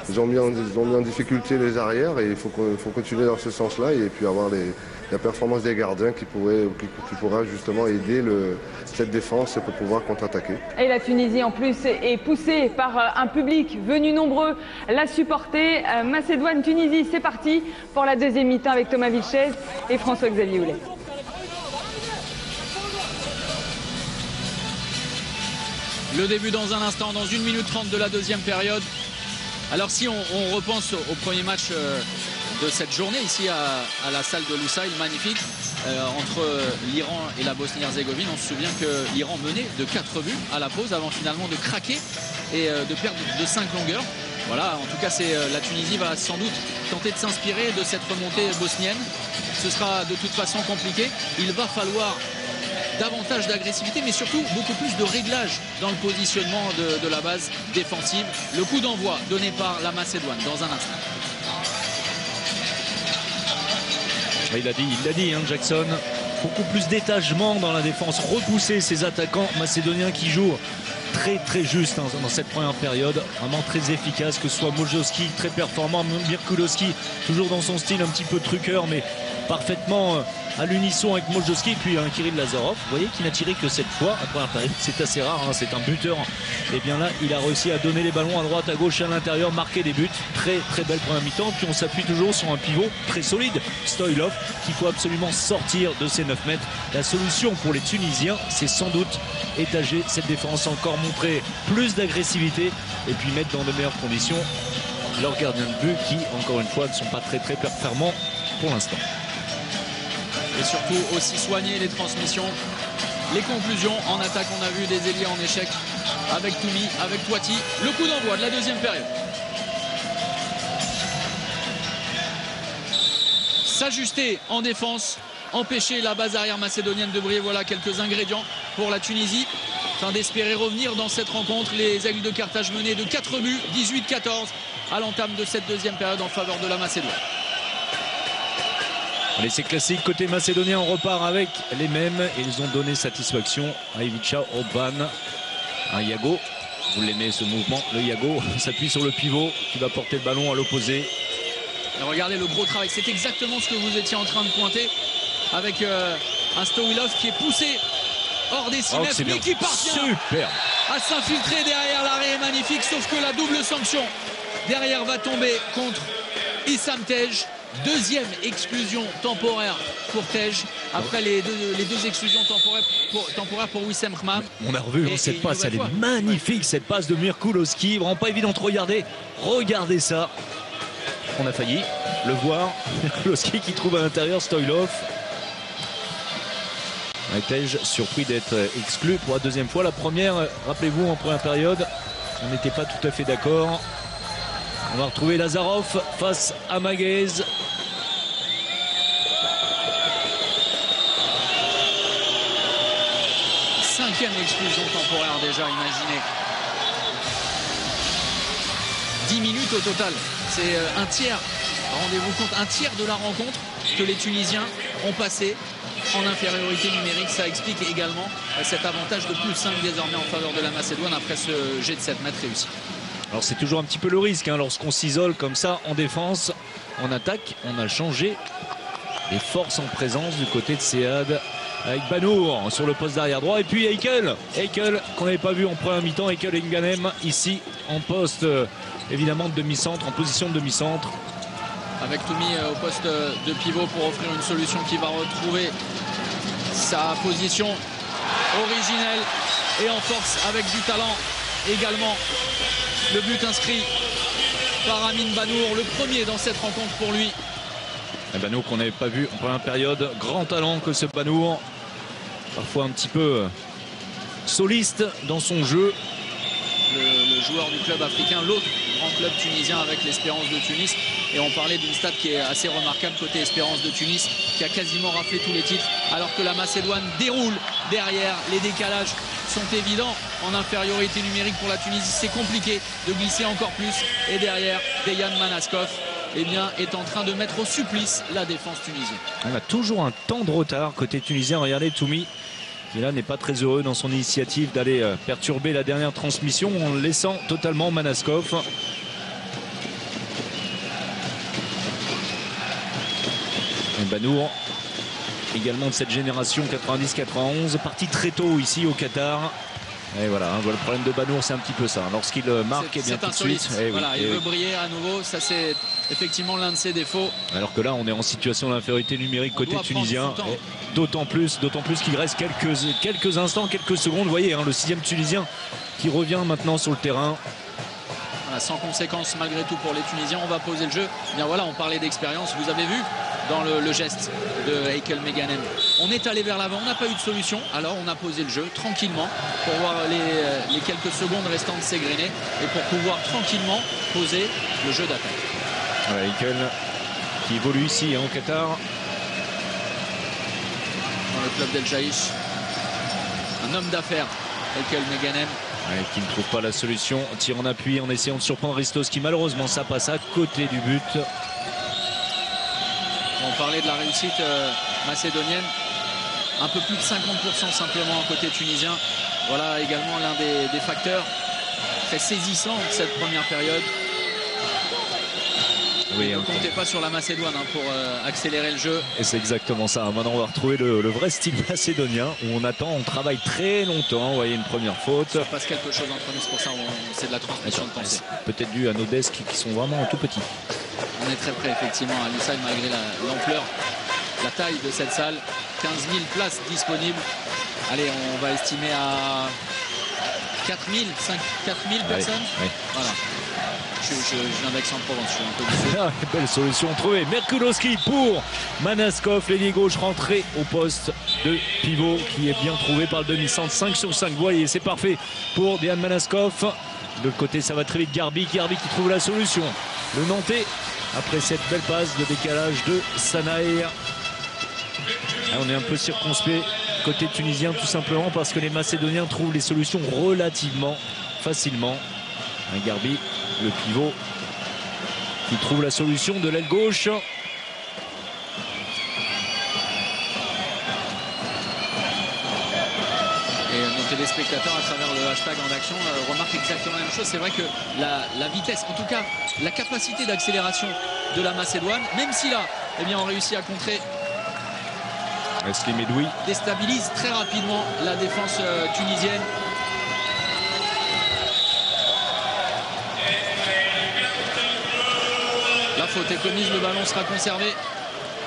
Ils ont mis en difficulté les arrières et il faut continuer dans ce sens-là et puis avoir la performance des gardiens qui pourra justement aider cette défense pour pouvoir contre-attaquer. Et la Tunisie en plus est poussée par un public venu nombreux la supporter. Macédoine-Tunisie, c'est parti pour la deuxième mi-temps avec Thomas Vilches et François-Xavier Houlet. Le début dans un instant, dans 1 minute 30 de la deuxième période. Alors si on repense au premier match de cette journée ici à la salle de Lusail, magnifique, entre l'Iran et la Bosnie-Herzégovine, on se souvient que l'Iran menait de 4 buts à la pause avant finalement de craquer et de perdre de 5 longueurs. Voilà, en tout cas, la Tunisie va sans doute tenter de s'inspirer de cette remontée bosnienne. Ce sera de toute façon compliqué. Il va falloir davantage d'agressivité, mais surtout beaucoup plus de réglage dans le positionnement de la base défensive. Le coup d'envoi donné par la Macédoine dans un instant. Il l'a dit, hein, Jackson. Beaucoup plus d'étagement dans la défense, repousser ces attaquants macédoniens qui jouent très juste dans cette première période, vraiment très efficace, que ce soit Moljowski très performant, Mirkulowski toujours dans son style un petit peu truqueur mais parfaitement à l'unisson avec Moljowski, puis Kirill Lazarov, vous voyez qu'il n'a tiré que cette fois en première période, c'est assez rare, hein, c'est un buteur, et bien là il a réussi à donner les ballons à droite, à gauche, à l'intérieur, marquer des buts, très belle première mi-temps, puis on s'appuie toujours sur un pivot très solide, Stoilov, qu'il faut absolument sortir de ces 9 mètres. La solution pour les Tunisiens, c'est sans doute étager cette défense, encore montrer plus d'agressivité et puis mettre dans de meilleures conditions leurs gardiens de but qui, encore une fois, ne sont pas très performants pour l'instant. Et surtout aussi soigner les transmissions. Les conclusions en attaque, on a vu des ailiers en échec avec Toumi, avec Toiti. Le coup d'envoi de la deuxième période. S'ajuster en défense, empêcher la base arrière macédonienne de briller. Voilà quelques ingrédients pour la Tunisie, afin d'espérer revenir dans cette rencontre. Les Aigles de Carthage menaient de 4 buts, 18-14 à l'entame de cette deuxième période en faveur de la Macédoine. Allez, c'est classique côté macédonien, on repart avec les mêmes et ils ont donné satisfaction à Ivica Orban, un Yago. Vous l'aimez ce mouvement, le Yago s'appuie sur le pivot qui va porter le ballon à l'opposé. Regardez le gros travail, c'est exactement ce que vous étiez en train de pointer avec un Stoilov qui est poussé hors des 6 mètres mais qui parvient à s'infiltrer derrière. L'arrêt est magnifique, sauf que la double sanction derrière va tomber contre Issam Tej. Deuxième exclusion temporaire pour Tej après les deux exclusions temporaires pour Wissem Khmam. On a revu cette passe, elle est magnifique, cette passe de Mirkulowski, vraiment pas évident de regarder. Regardez ça. On a failli le voir. Mirkulowski qui trouve à l'intérieur Stoilov. Tej surpris d'être exclu pour la deuxième fois. La première, rappelez-vous, en première période, on n'était pas tout à fait d'accord. On va retrouver Lazarov face à Maguez. Cinquième exclusion temporaire déjà, imaginez. 10 minutes au total. C'est un tiers, rendez-vous compte, un tiers de la rencontre que les Tunisiens ont passé en infériorité numérique. Ça explique également cet avantage de plus 5 désormais en faveur de la Macédoine après ce jet de 7 mètres réussi. Alors c'est toujours un petit peu le risque hein, lorsqu'on s'isole comme ça en défense. En attaque, on a changé les forces en présence du côté de Sead avec Banour sur le poste d'arrière droit et puis Heikel qu'on n'avait pas vu en première mi-temps. Heikel et Nganem ici en poste évidemment de demi-centre, en position de demi-centre. Avec Toumi au poste de pivot pour offrir une solution qui va retrouver sa position originelle et en force avec du talent également. Le but inscrit par Amin Banour, le premier dans cette rencontre pour lui. Un Banour qu'on n'avait pas vu en première période. Grand talent que ce Banour. Parfois un petit peu soliste dans son jeu. Le joueur du club africain, l'autre grand club tunisien avec l'Espérance de Tunis. Et on parlait d'une stat qui est assez remarquable côté Espérance de Tunis, qui a quasiment raflé tous les titres, alors que la Macédoine déroule derrière. Les décalages sont évidents en infériorité numérique pour la Tunisie. C'est compliqué de glisser encore plus. Et derrière, Dejan Manaskov est en train de mettre au supplice la défense tunisienne. On a toujours un temps de retard côté tunisien. Regardez Toumi, qui là n'est pas très heureux dans son initiative d'aller perturber la dernière transmission en laissant totalement Manaskov. Et Banour, également de cette génération 90-91, parti très tôt ici au Qatar. Et voilà, le problème de Banour, c'est un petit peu ça. Lorsqu'il marque, et bien tout de suite. Voilà, il veut briller à nouveau. Ça, c'est effectivement l'un de ses défauts. Alors que là, on est en situation d'infériorité numérique côté tunisien. D'autant plus qu'il reste quelques instants, quelques secondes. Vous voyez, le 6e tunisien qui revient maintenant sur le terrain. Voilà, sans conséquence malgré tout pour les Tunisiens. On va poser le jeu. Bien voilà, on parlait d'expérience. Vous avez vu dans le geste de Heikel Meganem. On est allé vers l'avant, on n'a pas eu de solution. Alors on a posé le jeu tranquillement pour voir les quelques secondes restantes s'égrener et pour pouvoir tranquillement poser le jeu d'attaque. Voilà, Heikel qui évolue ici au Qatar. Dans le club d'El Jaïch. Un homme d'affaires, Heikel Meganem. Ouais, qui ne trouve pas la solution. Tire en appui en essayant de surprendre Ristos qui malheureusement ça passe à côté du but. On parlait de la réussite macédonienne. Un peu plus de 50% simplement côté tunisien. Voilà également l'un des facteurs très saisissants de cette première période. Oui, ne comptez pas sur la Macédoine pour accélérer le jeu. Et c'est exactement ça. Maintenant, on va retrouver le vrai style macédonien où on attend, on travaille très longtemps. Vous voyez une première faute. Il se passe quelque chose entre nous, c'est pour ça c'est de la transmission de pensée. Peut-être dû à nos desks qui sont vraiment tout petits. On est très près effectivement à l'USAID malgré l'ampleur, la taille de cette salle. 15 000 places disponibles. Allez, on va estimer à 4 000 personnes. Oui. Voilà. Je viens d'Aix-en-Provence, je suis un peu déçu. Belle solution trouvée. Merkulowski pour Manaskov, l'ailier gauche rentré au poste de pivot qui est bien trouvé par le demi-centre. 5 sur 5. Vous voyez, c'est parfait pour Dejan Manaskov. De l'autre côté, ça va très vite. Garbi qui trouve la solution. Le Nantais, après cette belle passe de décalage de Sanaï. On est un peu circonspect côté tunisien, tout simplement parce que les Macédoniens trouvent les solutions relativement facilement. Un Garbi, le pivot, qui trouve la solution de l'aile gauche. Et nos téléspectateurs à travers le hashtag en action remarquent exactement la même chose. C'est vrai que la vitesse, en tout cas la capacité d'accélération de la Macédoine, même si là eh bien, on réussit à contrer, Medoui déstabilise très rapidement la défense tunisienne. La faute est commise, le ballon sera conservé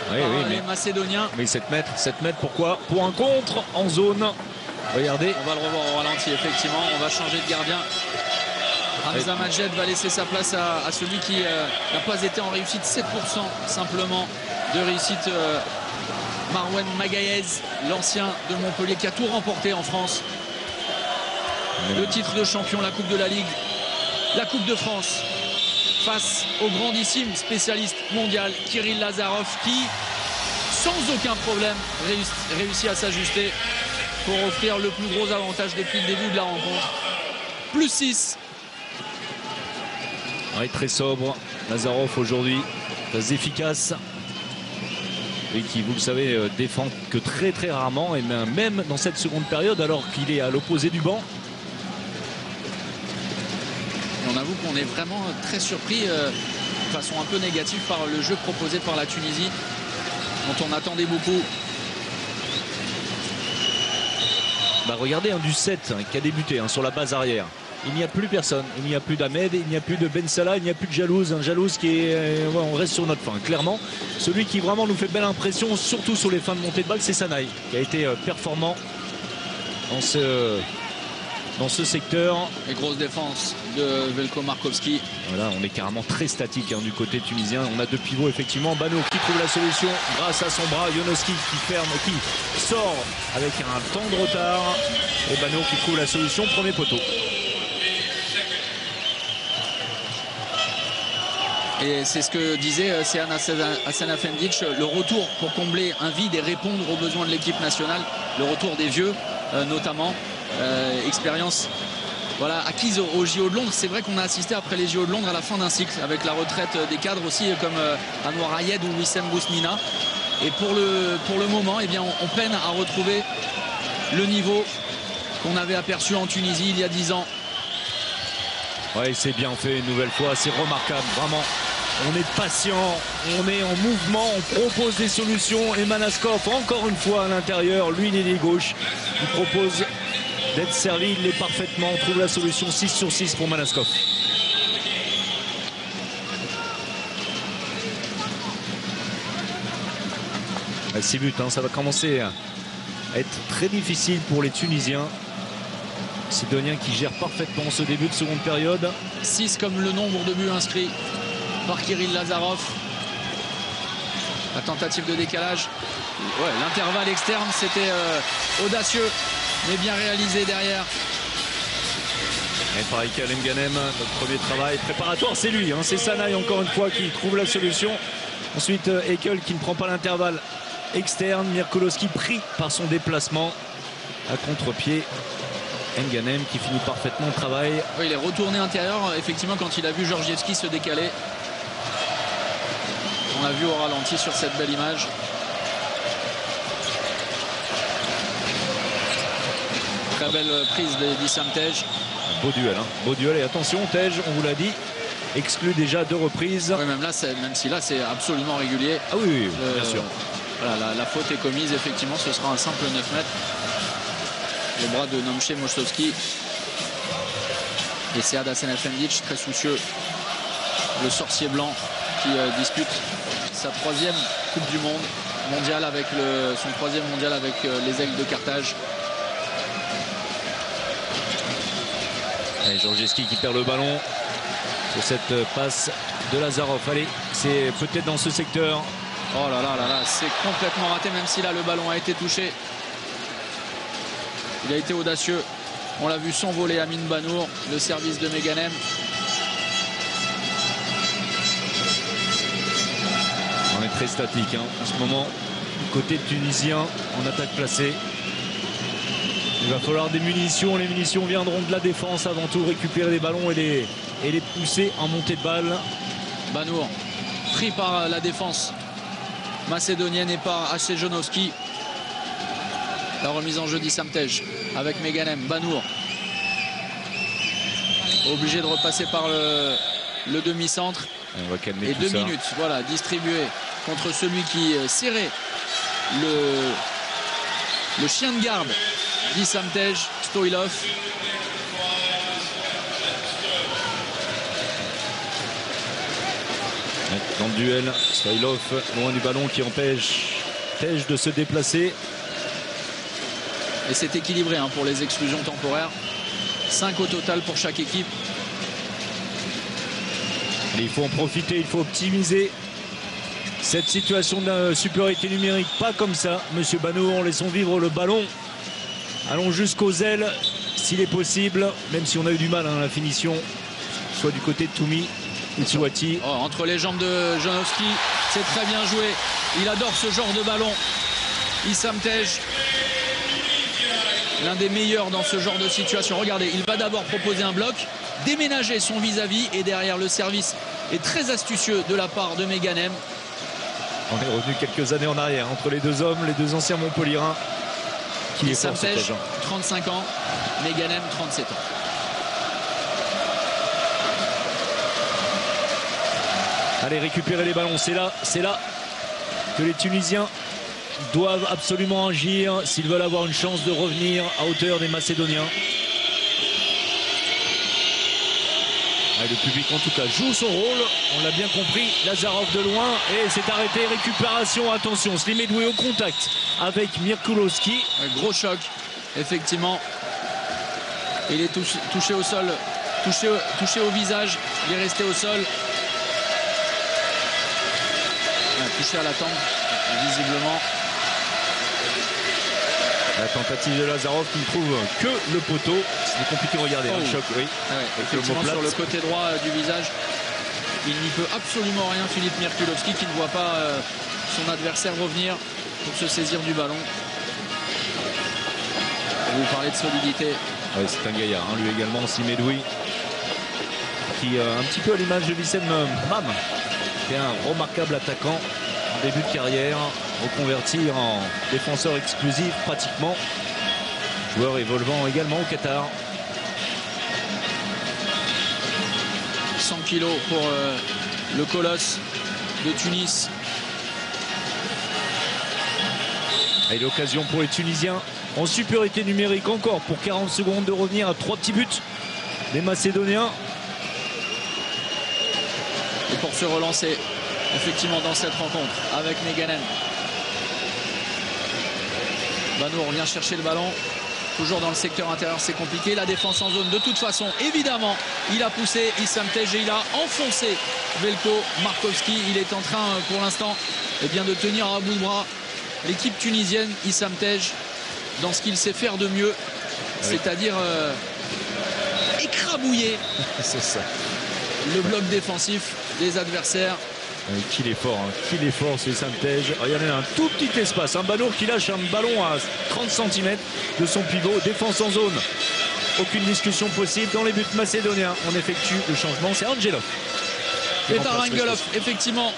par les Macédoniens. Mais 7 mètres, pourquoi? Pour un contre en zone. Regardez. On va le revoir au ralenti, effectivement. On va changer de gardien. Hamza Majed va laisser sa place à celui qui n'a pas été en réussite. 7% simplement de réussite. Marouane Magaïez, l'ancien de Montpellier, qui a tout remporté en France. Le titre de champion, la Coupe de la Ligue, la Coupe de France, face au grandissime spécialiste mondial Kirill Lazarov, qui, sans aucun problème, réussit à s'ajuster pour offrir le plus gros avantage depuis le début de la rencontre. Plus 6. Oui, très sobre. Lazarov aujourd'hui, très efficace. Et qui, vous le savez, défend que très très rarement, et même dans cette seconde période, alors qu'il est à l'opposé du banc. Et on avoue qu'on est vraiment très surpris de façon un peu négative par le jeu proposé par la Tunisie, dont on attendait beaucoup. Regardez du 7 qui a débuté sur la base arrière. Il n'y a plus personne, il n'y a plus d'Ahmed, il n'y a plus de Ben Salah, il n'y a plus de Jalouse. Un Jalouse qui est... on reste sur notre fin, clairement. Celui qui vraiment nous fait belle impression, surtout sur les fins de montée de balle, c'est Sanaï, qui a été performant dans ce secteur. Et grosse défense de Veljko Markovski. Voilà, on est carrément très statique du côté tunisien. On a deux pivots, effectivement. Bano qui trouve la solution grâce à son bras. Yonoski qui ferme, qui sort avec un temps de retard. Et Bano qui trouve la solution, premier poteau. Et c'est ce que disait Sehan Hasanafendic, le retour pour combler un vide et répondre aux besoins de l'équipe nationale, le retour des vieux notamment, expérience acquise au JO de Londres. C'est vrai qu'on a assisté après les JO de Londres à la fin d'un cycle avec la retraite des cadres aussi comme Anwar Ayed ou Wissem Bousnina. Et pour le moment, on peine à retrouver le niveau qu'on avait aperçu en Tunisie il y a 10 ans. Ouais, c'est bien fait une nouvelle fois, c'est remarquable, vraiment. On est patient, on est en mouvement, on propose des solutions. Et Manaskov, encore une fois à l'intérieur, lui il est gauche. Il propose d'être servi, il l'est parfaitement. On trouve la solution 6 sur 6 pour Manaskov. À 6 buts, ça va commencer à être très difficile pour les Tunisiens. Macédoniens qui gèrent parfaitement ce début de seconde période. 6 comme le nombre de buts inscrits par Kirill Lazarov. La tentative de décalage. Ouais, l'intervalle externe, c'était audacieux, mais bien réalisé derrière. Et par Ekel Nganem, notre premier travail préparatoire, c'est lui. C'est Sanaï encore une fois qui trouve la solution. Ensuite, Ekel qui ne prend pas l'intervalle externe. Merkulowski pris par son déplacement à contre-pied. Nganem qui finit parfaitement le travail. Oui, il est retourné intérieur, effectivement, quand il a vu Georgievski se décaler. On l'a vu au ralenti sur cette belle image. Très belle prise d'Issam Tej. Beau duel, hein. Beau duel. Et attention, Tej, on vous l'a dit, exclu déjà 2 reprises. Oui, même si là c'est absolument régulier. Ah oui, bien sûr. Voilà, la faute est commise, effectivement, ce sera un simple 9 mètres. Le bras de Nomche Mostovski. Et Sead Hasanefendic, très soucieux. Le sorcier blanc qui dispute sa 3e Coupe du Monde mondiale avec son 3e mondial avec les Aigles de Carthage. Et Georgieski qui perd le ballon sur cette passe de Lazarov. Allez, c'est peut-être dans ce secteur. Oh là là là là, c'est complètement raté, même si là le ballon a été touché. Il a été audacieux. On l'a vu s'envoler Amin Banour, le service de Meganem. On est très statique hein, en ce moment. Côté tunisien en attaque placée. Il va falloir des munitions. Les munitions viendront de la défense avant tout. Récupérer les ballons et les pousser en montée de balle. Banour pris par la défense macédonienne et par Hasejonovski. La remise en jeu d'Issam Tej avec Meganem. Banour obligé de repasser par le demi-centre. On va calmer et tout 2 ça. minutes voilà, distribué contre celui qui serrait le chien de garde d'Issam Tej, Stoilov. Dans le duel, Stoilov loin du ballon qui empêche Tej de se déplacer. Et c'est équilibré hein, pour les exclusions temporaires. 5 au total pour chaque équipe. Et il faut en profiter, il faut optimiser cette situation de supériorité numérique. Pas comme ça, monsieur Banour, laissons vivre le ballon. Allons jusqu'aux ailes, s'il est possible, même si on a eu du mal à la finition, soit du côté de Toumi ou de Souati. Oh, entre les jambes de Janowski, c'est très bien joué. Il adore ce genre de ballon. Issam Tej, l'un des meilleurs dans ce genre de situation. Regardez, il va d'abord proposer un bloc, déménager son vis-à-vis et derrière le service est très astucieux de la part de Meganem. On est revenu quelques années en arrière entre les deux hommes, les deux anciens Montpellierins. Qui est Issam fort, Tej, 35 ans, Meganem, 37 ans. Allez, récupérer les ballons, c'est là que les Tunisiens doivent absolument agir s'ils veulent avoir une chance de revenir à hauteur des Macédoniens. Allez, le public en tout cas joue son rôle, on l'a bien compris. Lazarov de loin et c'est arrêté, récupération, attention, Slimedoué au contact avec Mirkulowski. Un gros choc, effectivement. Il est touché au sol, touché au visage, il est resté au sol. Touché à la tempe, visiblement. La tentative de Lazarov qui ne trouve que le poteau. C'est compliqué de regarder, le choc, oui. Ouais, effectivement, sur le côté droit du visage, il n'y peut absolument rien, Philippe Mirkulowski, qui ne voit pas son adversaire revenir pour se saisir du ballon. Vous parlez de solidité. Ouais, c'est un gaillard, hein, lui également, Simedoui, qui un petit peu à l'image de Wissem Mam, qui est un remarquable attaquant en début de carrière, reconverti en défenseur exclusif pratiquement, joueur évoluant également au Qatar. 100 kilos pour le colosse de Tunis. Et l'occasion pour les Tunisiens en supériorité numérique encore pour 40 secondes de revenir à 3 petits buts des Macédoniens. Et pour se relancer effectivement dans cette rencontre avec Meganem. Banour vient chercher le ballon. Toujours dans le secteur intérieur, c'est compliqué. La défense en zone, de toute façon, évidemment, il a poussé Issam Tej et il a enfoncé Veljko Markovski. Il est en train, pour l'instant, de tenir à bout de bras l'équipe tunisienne. Issam Tej, dans ce qu'il sait faire de mieux, c'est-à-dire écrabouiller c'est ça, le bloc défensif des adversaires. Qu'il est fort, hein. Qu'il est fort, c'est Issam Tej. Regardez, un tout petit espace. Un Banour qui lâche un ballon à 30 cm de son pivot. Défense en zone. Aucune discussion possible. Dans les buts macédoniens, on effectue le changement. C'est Angelov. Petar Angelov, effectivement.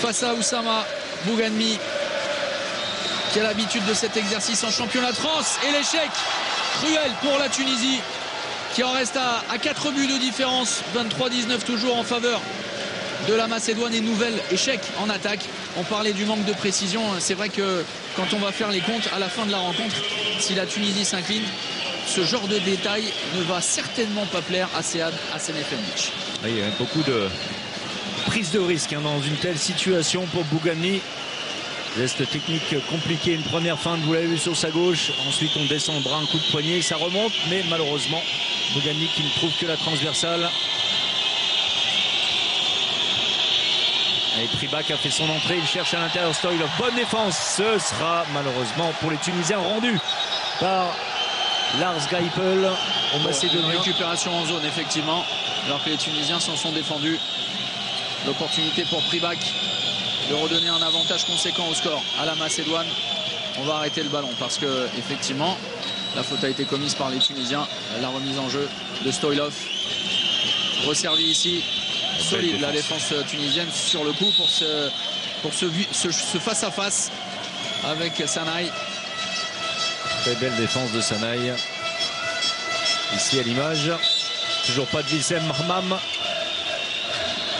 Face à Oussama Bouganmi. qui a l'habitude de cet exercice en championnat de France. Et l'échec cruel pour la Tunisie qui en reste à 4 buts de différence. 23-19 toujours en faveur de la Macédoine et nouvel échec en attaque. On parlait du manque de précision. C'est vrai que quand on va faire les comptes à la fin de la rencontre, si la Tunisie s'incline, ce genre de détail ne va certainement pas plaire à Sead Hassanefendic. Il y a beaucoup de prise de risque dans une telle situation pour Bouganni. Geste technique compliqué, une première feinte, vous l'avez vu sur sa gauche. Ensuite on descend le bras, un coup de poignet, ça remonte, mais malheureusement Bouganni qui ne trouve que la transversale. Et Pribac a fait son entrée, il cherche à l'intérieur Stoilov. Bonne défense, ce sera malheureusement pour les Tunisiens rendu par Lars Geipel au Macédonien. Récupération en zone effectivement, alors que les Tunisiens s'en sont défendus. L'opportunité pour Pribac de redonner un avantage conséquent au score à la Macédoine. On va arrêter le ballon parce que effectivement la faute a été commise par les Tunisiens. La remise en jeu de Stoilov, resservi ici, solide la défense tunisienne sur le coup pour ce face à face avec Sanaï. Très belle défense de Sanaï ici à l'image. Toujours pas de Wissem Mahmam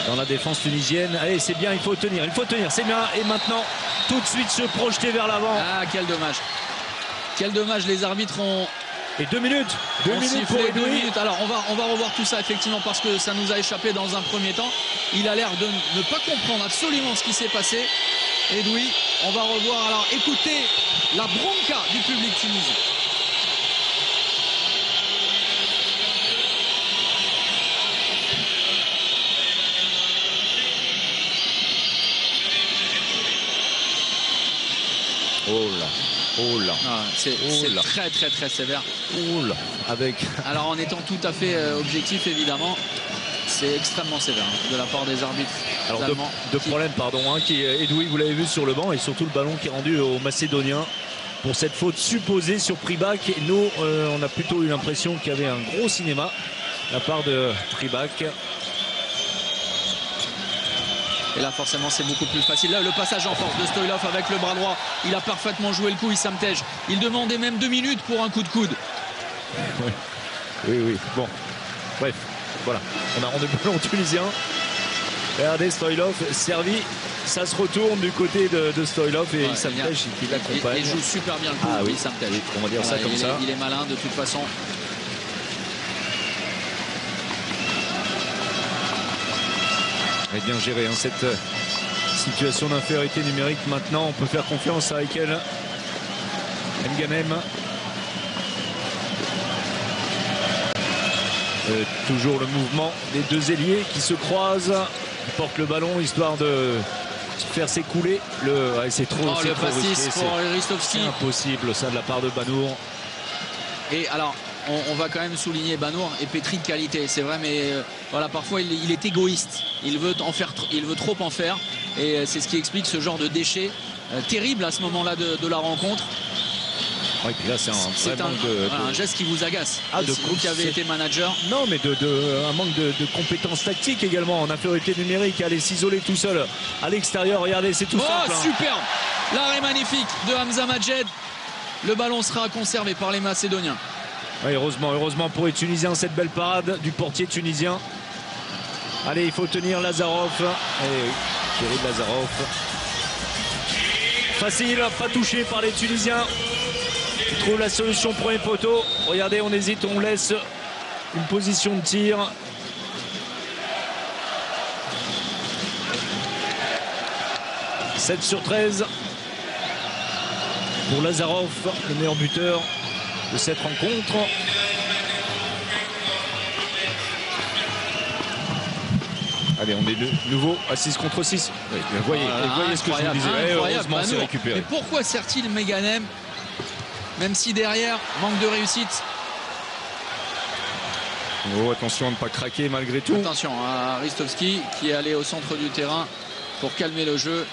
dans la défense tunisienne. Allez, c'est bien, il faut tenir, c'est bien. Et maintenant, tout de suite se projeter vers l'avant. Ah, quel dommage. Quel dommage, les arbitres ont... Et 2 minutes. 2 minutes pour Edoui. 2 minutes. Alors, on va revoir tout ça, effectivement, parce que ça nous a échappé dans un premier temps. Il a l'air de ne pas comprendre absolument ce qui s'est passé. Edoui, on va revoir. Alors, écoutez la bronca du public tunisien. Oh là. C'est très sévère. Oh là. Avec... Alors en étant tout à fait objectif évidemment, c'est extrêmement sévère de la part des arbitres. Alors deux problèmes, pardon, qui Edoui, vous l'avez vu sur le banc, et surtout le ballon qui est rendu aux Macédoniens pour cette faute supposée sur Pribac. Et nous, on a plutôt eu l'impression qu'il y avait un gros cinéma de la part de Pribac. Et là forcément c'est beaucoup plus facile. Là le passage en force de Stoilov avec le bras droit, il a parfaitement joué le coup, Issam Tej. Il demandait même 2 minutes pour un coup de coude. Oui. Bon, bref, voilà. On a rendu le ballon tunisien. Regardez Stoilov servi. Ça se retourne du côté de Stoilov et Issam Tej qui l'accompagne. Il joue super bien le coup, Issam Tej. On va dire ça comme ça. Il est malin de toute façon. Et bien géré cette situation d'infériorité numérique. Maintenant, on peut faire confiance à Ekel Nganem. Toujours le mouvement des deux ailiers qui se croisent. Ils portent le ballon histoire de faire s'écouler. C'est trop, le trop pastis pour Ristovski. C'est impossible ça de la part de Banour. Et alors, on va quand même souligner Banour est pétri de qualité, c'est vrai, mais voilà, parfois il est égoïste. Il veut trop en faire, et c'est ce qui explique ce genre de déchet terrible à ce moment-là de la rencontre. Oui, puis là c'est un geste qui vous agace. Vous qui avez été manager. Non, mais un manque de compétences tactiques également en infériorité numérique. Aller s'isoler tout seul à l'extérieur, regardez, c'est tout simple. Oh, superbe! L'arrêt magnifique de Hamza Majed. Le ballon sera conservé par les Macédoniens. Oui, heureusement pour les Tunisiens, cette belle parade du portier tunisien. Allez, il faut tenir Lazarov. Allez, Kirill Lazarov. Facile, pas touché par les Tunisiens. Ils trouvent la solution premier poteau. Regardez, on hésite, on laisse une position de tir. « 7/13 pour Lazarov, le meilleur buteur de cette rencontre. Allez, on est de nouveau à 6 contre 6. Oui, voyez ce que je vous disais. Heureusement, c'est récupéré. Mais pourquoi sert-il Meganem, même si derrière, manque de réussite? Oh, attention à ne pas craquer malgré tout. Attention à Ristovski qui est allé au centre du terrain pour calmer le jeu.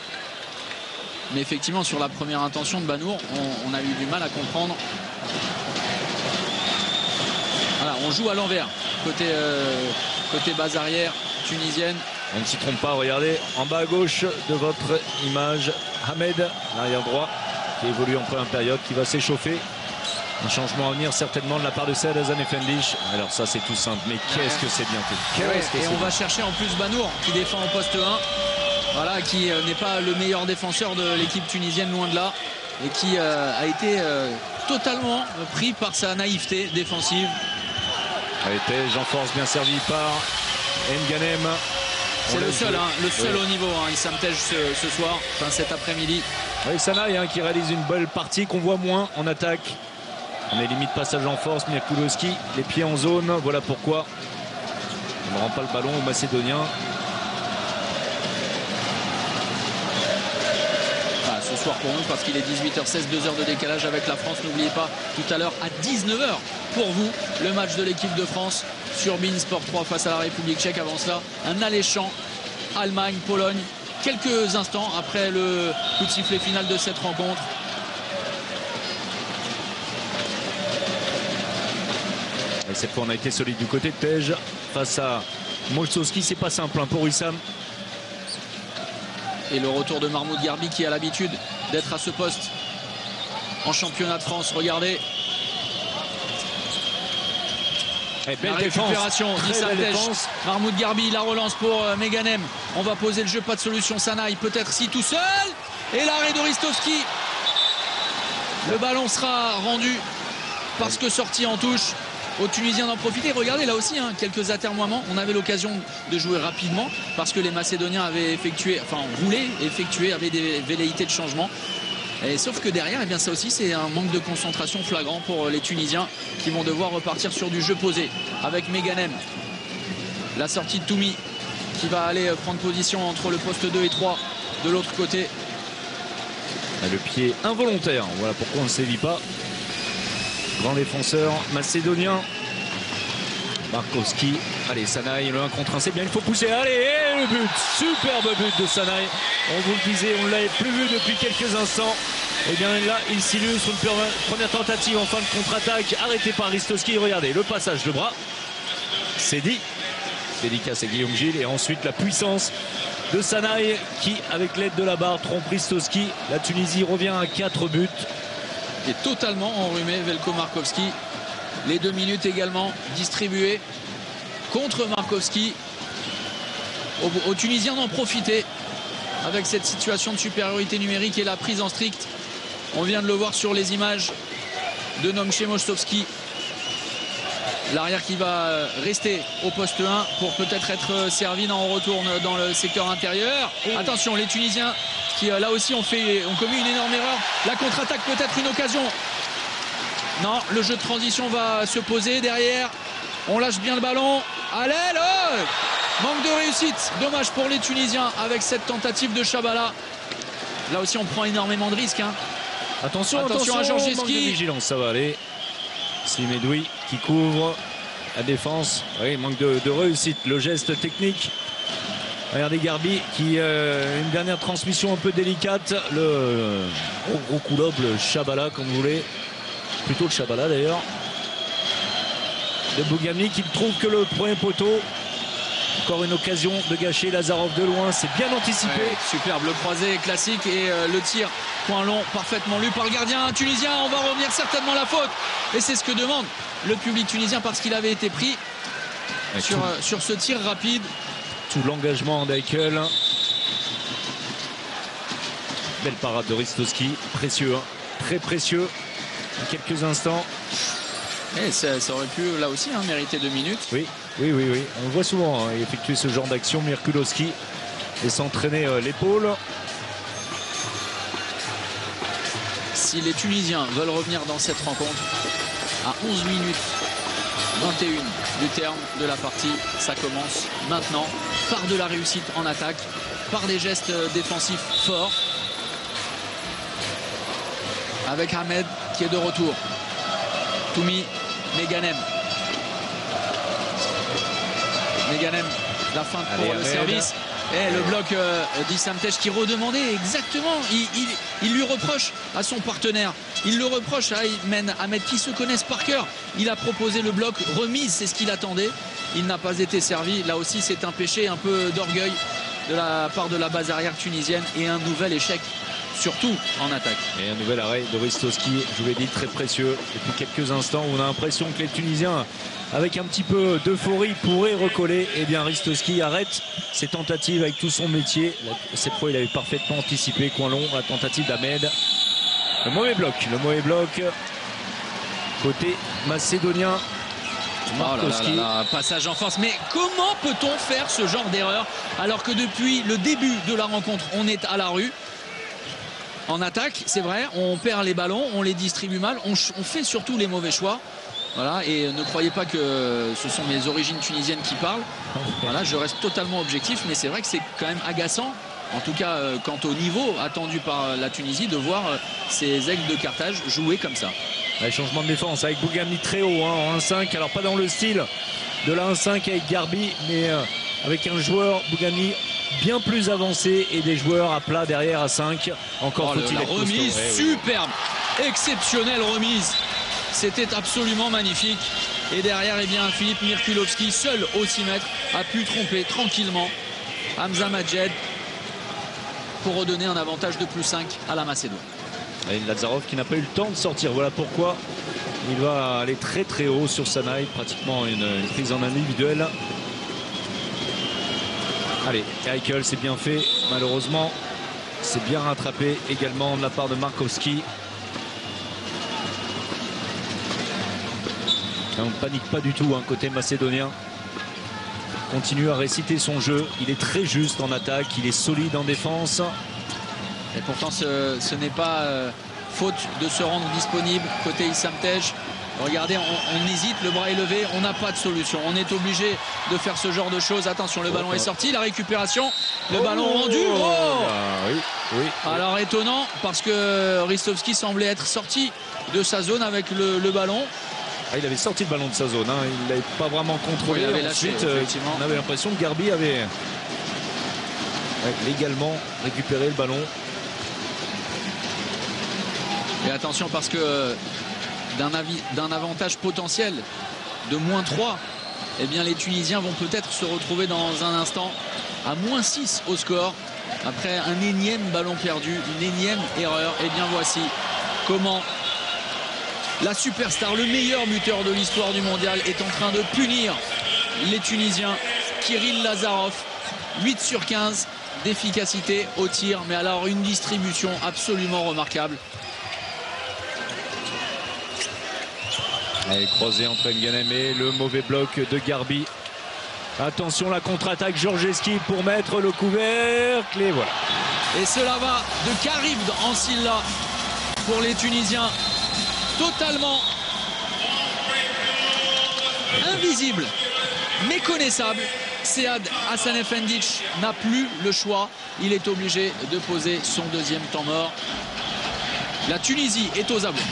Mais effectivement, sur la première intention de Banour, on a eu du mal à comprendre. Voilà, on joue à l'envers, côté base arrière tunisienne. On ne s'y trompe pas, regardez, en bas à gauche de votre image, Hamed, l'arrière droit. qui évolue en première période, qui va s'échauffer. Un changement à venir certainement de la part de Sead Hasanefendic. Alors ça c'est tout simple, mais qu'est-ce que c'est bien fait. Et on va chercher en plus Banour qui défend au poste 1. Voilà, qui n'est pas le meilleur défenseur de l'équipe tunisienne, loin de là. Et qui a été totalement pris par sa naïveté défensive. Jean Force bien servi par Nganem. C'est le seul au niveau, Issam Tej ce soir, enfin cet après-midi. Oui, Sanaï qui réalise une belle partie qu'on voit moins en attaque. On est limite passage en force, Mirkulowski, les pieds en zone, voilà pourquoi on ne rend pas le ballon aux Macédoniens. Ce soir pour nous, parce qu'il est 18h16, 2 heures de décalage avec la France. N'oubliez pas, tout à l'heure à 19h pour vous, le match de l'équipe de France sur beIN Sport 3 face à la République tchèque. Avant cela, un alléchant Allemagne-Pologne, quelques instants après le coup de sifflet final de cette rencontre. Et cette fois on a été solide du côté de Tej face à Molsowski. C'est pas simple pour Wissam. Et le retour de Mahmoud Garbi qui a l'habitude d'être à ce poste en championnat de France. Regardez. Belle la récupération d'Issam Tej. Mahmoud Garbi, la relance pour Meganem. On va poser le jeu, pas de solution. Sanaï peut-être si tout seul. Et l'arrêt de Ristovski. Le ballon sera rendu parce que sorti en touche. Aux Tunisiens d'en profiter. Regardez là aussi quelques atermoiements. On avait l'occasion de jouer rapidement parce que les Macédoniens avaient voulaient effectuer, avaient des velléités de changement. Et sauf que derrière, ça aussi c'est un manque de concentration flagrant pour les Tunisiens qui vont devoir repartir sur du jeu posé avec Meganem. La sortie de Toumi qui va aller prendre position entre le poste 2 et 3 de l'autre côté. Le pied involontaire, voilà pourquoi on ne sévit pas. Grand défenseur macédonien. Markowski. Allez, Sanaï, le 1 contre 1, c'est bien, il faut pousser. Allez, et le but, superbe but de Sanaï. On vous le disait, on ne l'avait plus vu depuis quelques instants. Et bien là, il s'illustre une première tentative en fin de contre-attaque, arrêté par Ristovski. Regardez, le passage de bras. C'est dit. Dédicace à Guillaume Gilles. Et ensuite, la puissance de Sanaï qui, avec l'aide de la barre, trompe Ristovski. La Tunisie revient à 4 buts. Qui est totalement enrhumé, Veljko Markovski. Les 2 minutes également distribuées contre Markovski. Aux Tunisiens d'en profiter avec cette situation de supériorité numérique et la prise en strict. On vient de le voir sur les images de Nomche Mostovski. L'arrière qui va rester au poste 1 pour peut-être être servi. On retourne dans le secteur intérieur. Attention, les Tunisiens qui là aussi ont commis une énorme erreur. La contre-attaque peut-être une occasion. Non, le jeu de transition va se poser derrière. On lâche bien le ballon. Allez, manque de réussite. Dommage pour les Tunisiens avec cette tentative de Chabala. Là aussi on prend énormément de risques. Attention à Georgieski. Manque de vigilance, ça va aller. Slimedoui qui couvre la défense. Oui, manque de réussite. Le geste technique. Regardez Garbi qui une dernière transmission un peu délicate. Le gros coup lob, le Chabala comme vous voulez. Plutôt le Chabala d'ailleurs. De Bougami qui ne trouve que le premier poteau. Encore une occasion de gâcher Lazarov de loin. C'est bien anticipé. Ouais, superbe, le croisé classique et le tir point long parfaitement lu par le gardien tunisien. On va revenir certainement la faute. Et c'est ce que demande le public tunisien parce qu'il avait été pris sur ce tir rapide. Tout l'engagement d'Eichel. Belle parade de Ristovski. Précieux, très précieux. En quelques instants. Et ça aurait pu là aussi mériter 2 minutes. Oui. On le voit souvent effectuer ce genre d'action. Mirkulowski et s'entraîner l'épaule. Si les Tunisiens veulent revenir dans cette rencontre à 11 minutes 21 du terme de la partie, ça commence maintenant par de la réussite en attaque, par des gestes défensifs forts. Avec Ahmed qui est de retour. Toumi, Meganem. Meganem, la feinte pour le service. Et le bloc d'Issam Tej qui redemandait exactement. Il lui reproche à son partenaire. Il le reproche à Ahmed qui se connaissent par cœur. Il a proposé le bloc remise, c'est ce qu'il attendait. Il n'a pas été servi. Là aussi, c'est un péché, un peu d'orgueil de la part de la base arrière tunisienne. Et un nouvel échec surtout en attaque. Et un nouvel arrêt de Ristovski, je vous l'ai dit, très précieux. Depuis quelques instants, on a l'impression que les Tunisiens, avec un petit peu d'euphorie, pourraient recoller. Et bien Ristovski arrête ses tentatives avec tout son métier. Cette fois, il avait parfaitement anticipé. Coin long, la tentative d'Ahmed. Le mauvais bloc côté macédonien. Oh là là, passage en force. Mais comment peut-on faire ce genre d'erreur alors que depuis le début de la rencontre, on est à la rue? En attaque, c'est vrai, on perd les ballons, on les distribue mal, on fait surtout les mauvais choix. Voilà, et ne croyez pas que ce sont mes origines tunisiennes qui parlent. Voilà, je reste totalement objectif, mais c'est vrai que c'est quand même agaçant, en tout cas quant au niveau attendu par la Tunisie, de voir ces Aigles de Carthage jouer comme ça. Ouais, changement de défense avec Bougamni très haut en 1-5, alors pas dans le style de la 1-5 avec Garbi, mais avec un joueur Bougamni bien plus avancé et des joueurs à plat derrière à 5. Encore faut-il la être remise, costaud. superbe, exceptionnelle remise. C'était absolument magnifique. Et derrière, eh bien, Philippe Mirkulovski, seul au 6 mètres, a pu tromper tranquillement Hamza Majed pour redonner un avantage de +5 à la Macédoine. Et Lazarov qui n'a pas eu le temps de sortir. Voilà pourquoi il va aller très très haut sur Sanaï. Pratiquement une prise en individuel. Allez, Eichel, c'est bien fait. Malheureusement, c'est bien rattrapé également de la part de Markowski. On ne panique pas du tout, côté macédonien. Continue à réciter son jeu. Il est très juste en attaque. Il est solide en défense. Et pourtant, ce n'est pas faute de se rendre disponible côté Issam Tej. Regardez, on hésite, le bras est levé, on n'a pas de solution. On est obligé de faire ce genre de choses. Attention, le ballon est sorti, la récupération, le ballon rendu. Oui. Alors étonnant, parce que Ristovski semblait être sorti de sa zone avec le ballon. Il avait sorti le ballon de sa zone, il ne l'avait pas vraiment contrôlé. Il avait lâché, effectivement. On avait l'impression que Garbi avait légalement récupéré le ballon. Et attention, parce que d'un avantage potentiel de -3, eh bien les Tunisiens vont peut-être se retrouver dans un instant à -6 au score après un énième ballon perdu, une énième erreur. Et bien voici comment la superstar, le meilleur buteur de l'histoire du mondial, est en train de punir les Tunisiens. Kiril Lazarov, 8 sur 15 d'efficacité au tir, mais alors une distribution absolument remarquable. Allez, croisé entre Nganem et le mauvais bloc de Garbi. Attention, la contre-attaque Georgeski pour mettre le couvercle. Et voilà. Et cela va de Karibd en Silla pour les Tunisiens. Totalement invisible, méconnaissable. Sead Hassanefendic n'a plus le choix. Il est obligé de poser son deuxième temps mort. La Tunisie est aux abois.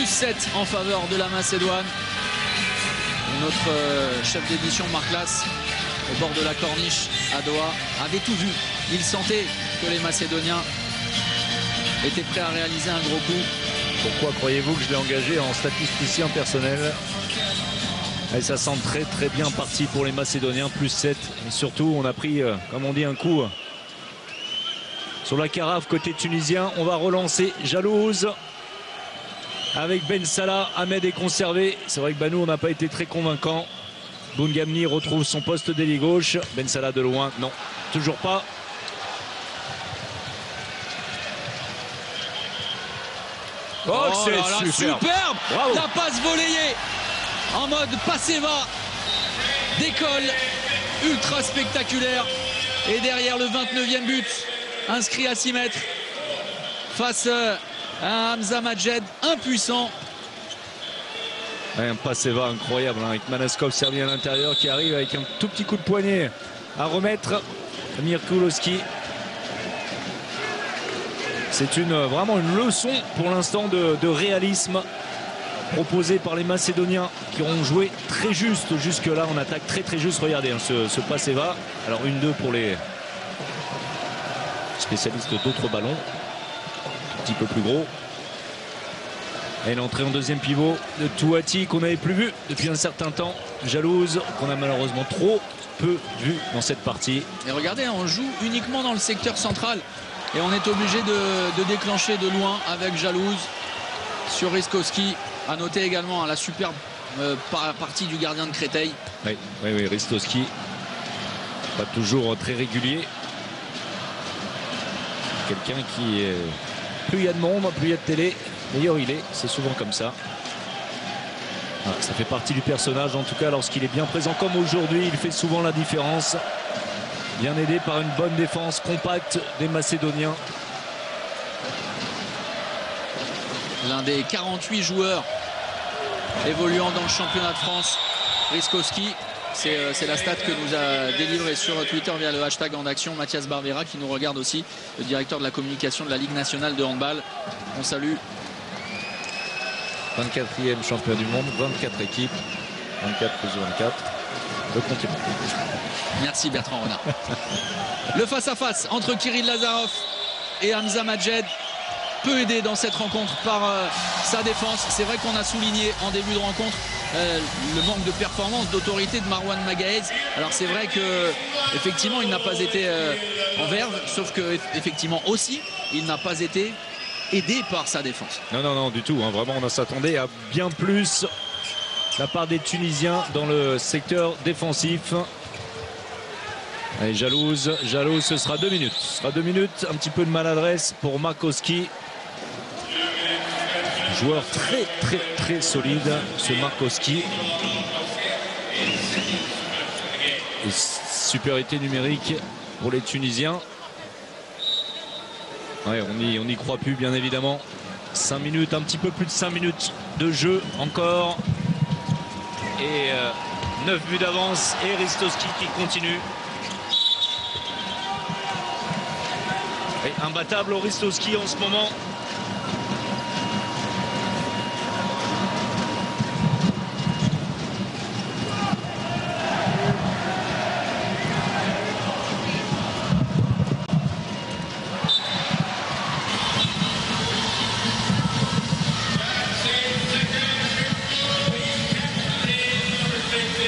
+7 en faveur de la Macédoine. Notre chef d'édition Marc Lass, au bord de la corniche à Doha, avait tout vu. Il sentait que les Macédoniens étaient prêts à réaliser un gros coup. Pourquoi croyez-vous que je l'ai engagé en statisticien personnel? Et ça sent très très bien parti pour les Macédoniens, +7. Et surtout, on a pris, comme on dit, un coup sur la carafe côté tunisien. On va relancer Jalouse avec Ben Salah. Ahmed est conservé. C'est vrai que Banou, on n'a pas été très convaincant. Boungamni retrouve son poste d'ailier gauche. Ben Salah de loin, non, toujours pas. Oh, c'est superbe. Bravo. La passe volleyée en mode Passeva d'école, ultra spectaculaire. Et derrière le 29e but, inscrit à 6 mètres face à Hamza Majed, impuissant. Un Paseva incroyable, hein, avec Manaskov servi à l'intérieur qui arrive avec un tout petit coup de poignet à remettre. Mirkulowski. C'est vraiment une leçon pour l'instant de réalisme proposé par les Macédoniens qui ont joué très juste jusque-là en attaque, très juste. Regardez hein, ce Paseva. Alors 1-2 pour les spécialistes d'autres ballons, un petit peu plus gros. Et l'entrée en deuxième pivot de Touati qu'on n'avait plus vu depuis un certain temps. Jalouse qu'on a malheureusement trop peu vu dans cette partie. Et regardez, on joue uniquement dans le secteur central et on est obligé de déclencher de loin avec Jalouse sur Ristkowski. À noter également la superbe partie du gardien de Créteil. Oui, Ristkowski, pas toujours très régulier. Quelqu'un qui est... Plus il y a de monde, plus il y a de télé, meilleur il est. C'est souvent comme ça. Voilà, ça fait partie du personnage. En tout cas, lorsqu'il est bien présent comme aujourd'hui, il fait souvent la différence. Bien aidé par une bonne défense compacte des Macédoniens. L'un des 48 joueurs évoluant dans le championnat de France, Ristkowski. C'est la stat que nous a délivré sur Twitter via le hashtag en action Mathias Barbera, qui nous regarde aussi, le directeur de la communication de la Ligue nationale de handball. On salue. 24e champion du monde, 24 équipes, 24 plus 24, le continent. Merci Bertrand Renard. Le face-à-face entre Kirill Lazarov et Hamza Majed peut aider dans cette rencontre par sa défense. C'est vrai qu'on a souligné en début de rencontre le manque de performance, d'autorité de Marwan Magaez. Alors c'est vrai que effectivement il n'a pas été en verve, sauf que effectivement aussi il n'a pas été aidé par sa défense. Non du tout, hein. Vraiment on s'attendait à bien plus de la part des Tunisiens dans le secteur défensif. Allez, Jalouse, ce sera 2 minutes. Ce sera 2 minutes, un petit peu de maladresse pour Markowski. Joueur très solide, ce Markowski. Et supériorité numérique pour les Tunisiens. Ouais, on n'y croit plus, bien évidemment. 5 minutes, un petit peu plus de 5 minutes de jeu encore. Et 9 buts d'avance. Et Ristkowski qui continue. Et imbattable au Ristkowski en ce moment.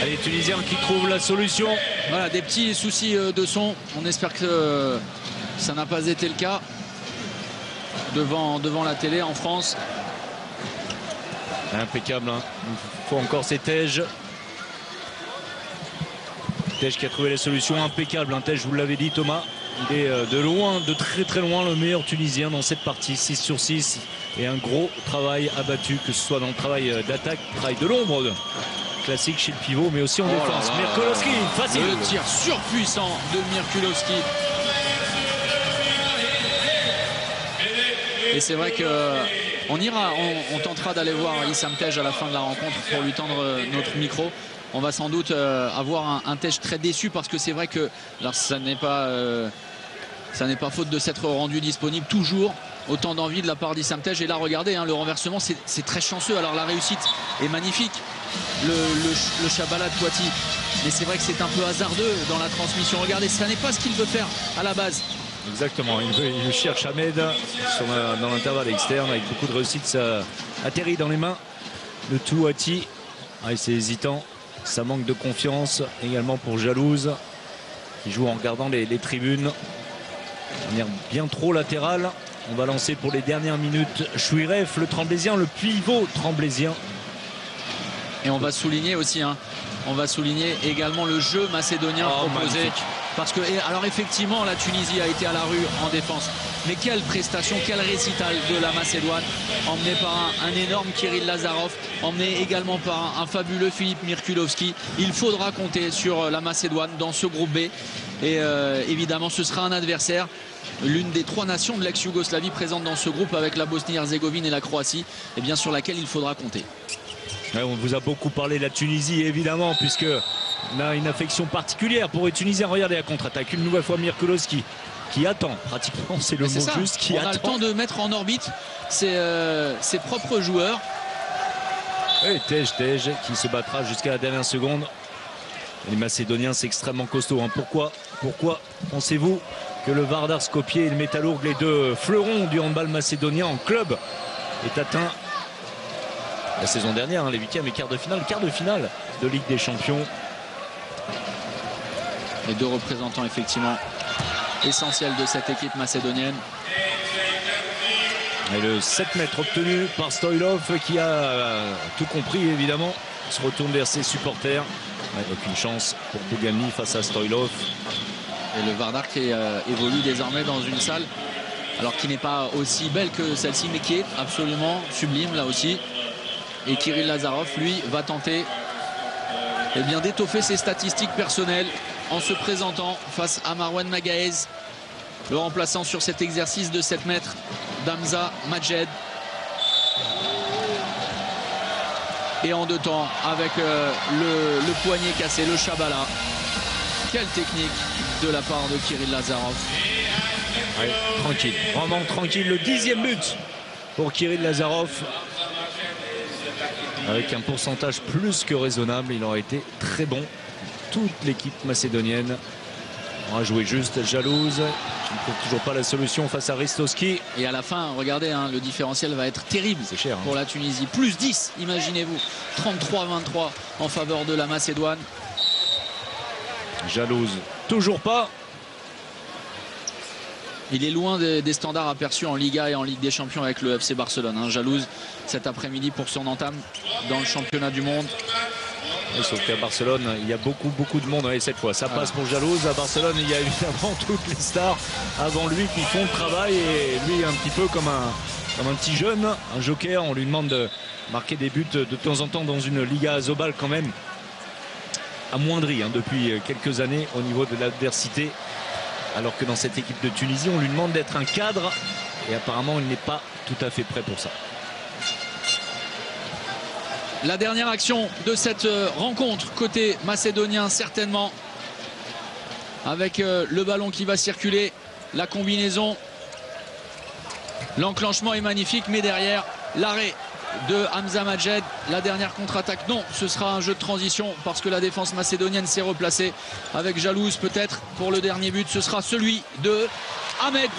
Les Tunisiens qui trouvent la solution. Voilà, des petits soucis de son. On espère que ça n'a pas été le cas devant la télé en France. Impeccable, hein. Il faut encore ces Tej. Tej qui a trouvé les solutions impeccables. Hein. Tej, je vous l'avais dit, Thomas. Il est de loin, de très loin, le meilleur Tunisien dans cette partie. 6 sur 6. Et un gros travail abattu, que ce soit dans le travail d'attaque, travail de l'ombre classique chez le pivot, mais aussi en défense. Mirkulowski, facile. Le tir surpuissant de Mirkulowski. Et c'est vrai que on tentera d'aller voir Issam Tej à la fin de la rencontre pour lui tendre notre micro. On va sans doute avoir un Tej très déçu, parce que c'est vrai que alors ça n'est pas faute de s'être rendu disponible toujours. Autant d'envie de la part d'Issam Tej. Et là, regardez, hein, le renversement, c'est très chanceux. Alors la réussite est magnifique, le Chabala de Touati. Mais c'est vrai que c'est un peu hasardeux dans la transmission. Regardez, ça n'est pas ce qu'il veut faire à la base. Exactement, il cherche Ahmed dans l'intervalle externe avec beaucoup de réussite. Ça atterrit dans les mains de Touati. C'est hésitant, ça manque de confiance également pour Jalouse, qui joue en regardant les tribunes de manière bien trop latérale. On va lancer pour les dernières minutes Chouiref, le Tremblaisien, le pivot Tremblaisien. Et on va souligner aussi, hein, on va souligner également le jeu macédonien proposé Parce que, alors effectivement, la Tunisie a été à la rue en défense. Mais quelle prestation, quel récital de la Macédoine, emmené par un énorme Kiril Lazarov, emmené également par un fabuleux Filip Mirkulovski. Il faudra compter sur la Macédoine dans ce groupe B. Et évidemment, ce sera un adversaire, l'une des 3 nations de l'ex-Yougoslavie présentes dans ce groupe avec la Bosnie-Herzégovine et la Croatie, et bien sur laquelle il faudra compter. Ouais, on vous a beaucoup parlé de la Tunisie, évidemment, puisque on a une affection particulière pour les Tunisiens. Regardez la contre-attaque, une nouvelle fois Mirkulovski qui attend, pratiquement, c'est le mot juste, qui attend. On a le temps de mettre en orbite ses propres joueurs. Et Tej qui se battra jusqu'à la dernière seconde. Les Macédoniens, c'est extrêmement costaud. Hein. Pourquoi pensez-vous que le Vardar Skopje et le Metalurg, les 2 fleurons du handball macédonien en club, est atteint la saison dernière, hein, les 8e et quart de finale de Ligue des Champions. Les 2 représentants effectivement essentiels de cette équipe macédonienne. Et le 7 mètres obtenu par Stoilov qui a tout compris évidemment, se retourne vers ses supporters. Aucune chance pour Bougelny face à Stoilov. Et le Vardar qui évolue désormais dans une salle, alors qui n'est pas aussi belle que celle-ci, mais qui est absolument sublime là aussi. Et Kiril Lazarov, lui, va tenter d'étoffer ses statistiques personnelles en se présentant face à Marwan Magaez, le remplaçant sur cet exercice de 7 mètres d'Hamza Majed. Et en 2 temps avec le poignet cassé, le Shabala. Quelle technique de la part de Kiril Lazarov. Ouais, tranquille, vraiment tranquille. Le 10e but pour Kiril Lazarov. Avec un pourcentage plus que raisonnable, il aurait été très bon. Toute l'équipe macédonienne aura joué juste, jalouse. Je ne trouve toujours pas la solution face à Ristoski. Et à la fin, regardez, hein, le différentiel va être terrible cher, pour la Tunisie. Plus 10, imaginez-vous. 33-23 en faveur de la Macédoine. Jalouse, toujours pas. Il est loin des standards aperçus en Liga et en Ligue des Champions avec le FC Barcelone. Hein. Jalouse cet après-midi pour son entame dans le championnat du monde. Et sauf qu'à Barcelone, il y a beaucoup de monde. Et cette fois, ça passe pour Jalouse. À Barcelone, il y a évidemment toutes les stars avant lui qui font le travail. Et lui, un petit peu comme un petit jeune, un joker. On lui demande de marquer des buts de temps en temps dans une Liga Asobal quand même amoindrie depuis quelques années au niveau de l'adversité. Alors que dans cette équipe de Tunisie, on lui demande d'être un cadre. Et apparemment, il n'est pas tout à fait prêt pour ça. La dernière action de cette rencontre côté macédonien, certainement. Avec le ballon qui va circuler. La combinaison. L'enclenchement est magnifique. Mais derrière, l'arrêt de Hamza Majed. La dernière contre-attaque, non, ce sera un jeu de transition parce que la défense macédonienne s'est replacée avec Jalouse peut-être pour le dernier but. Ce sera celui de Ahmed.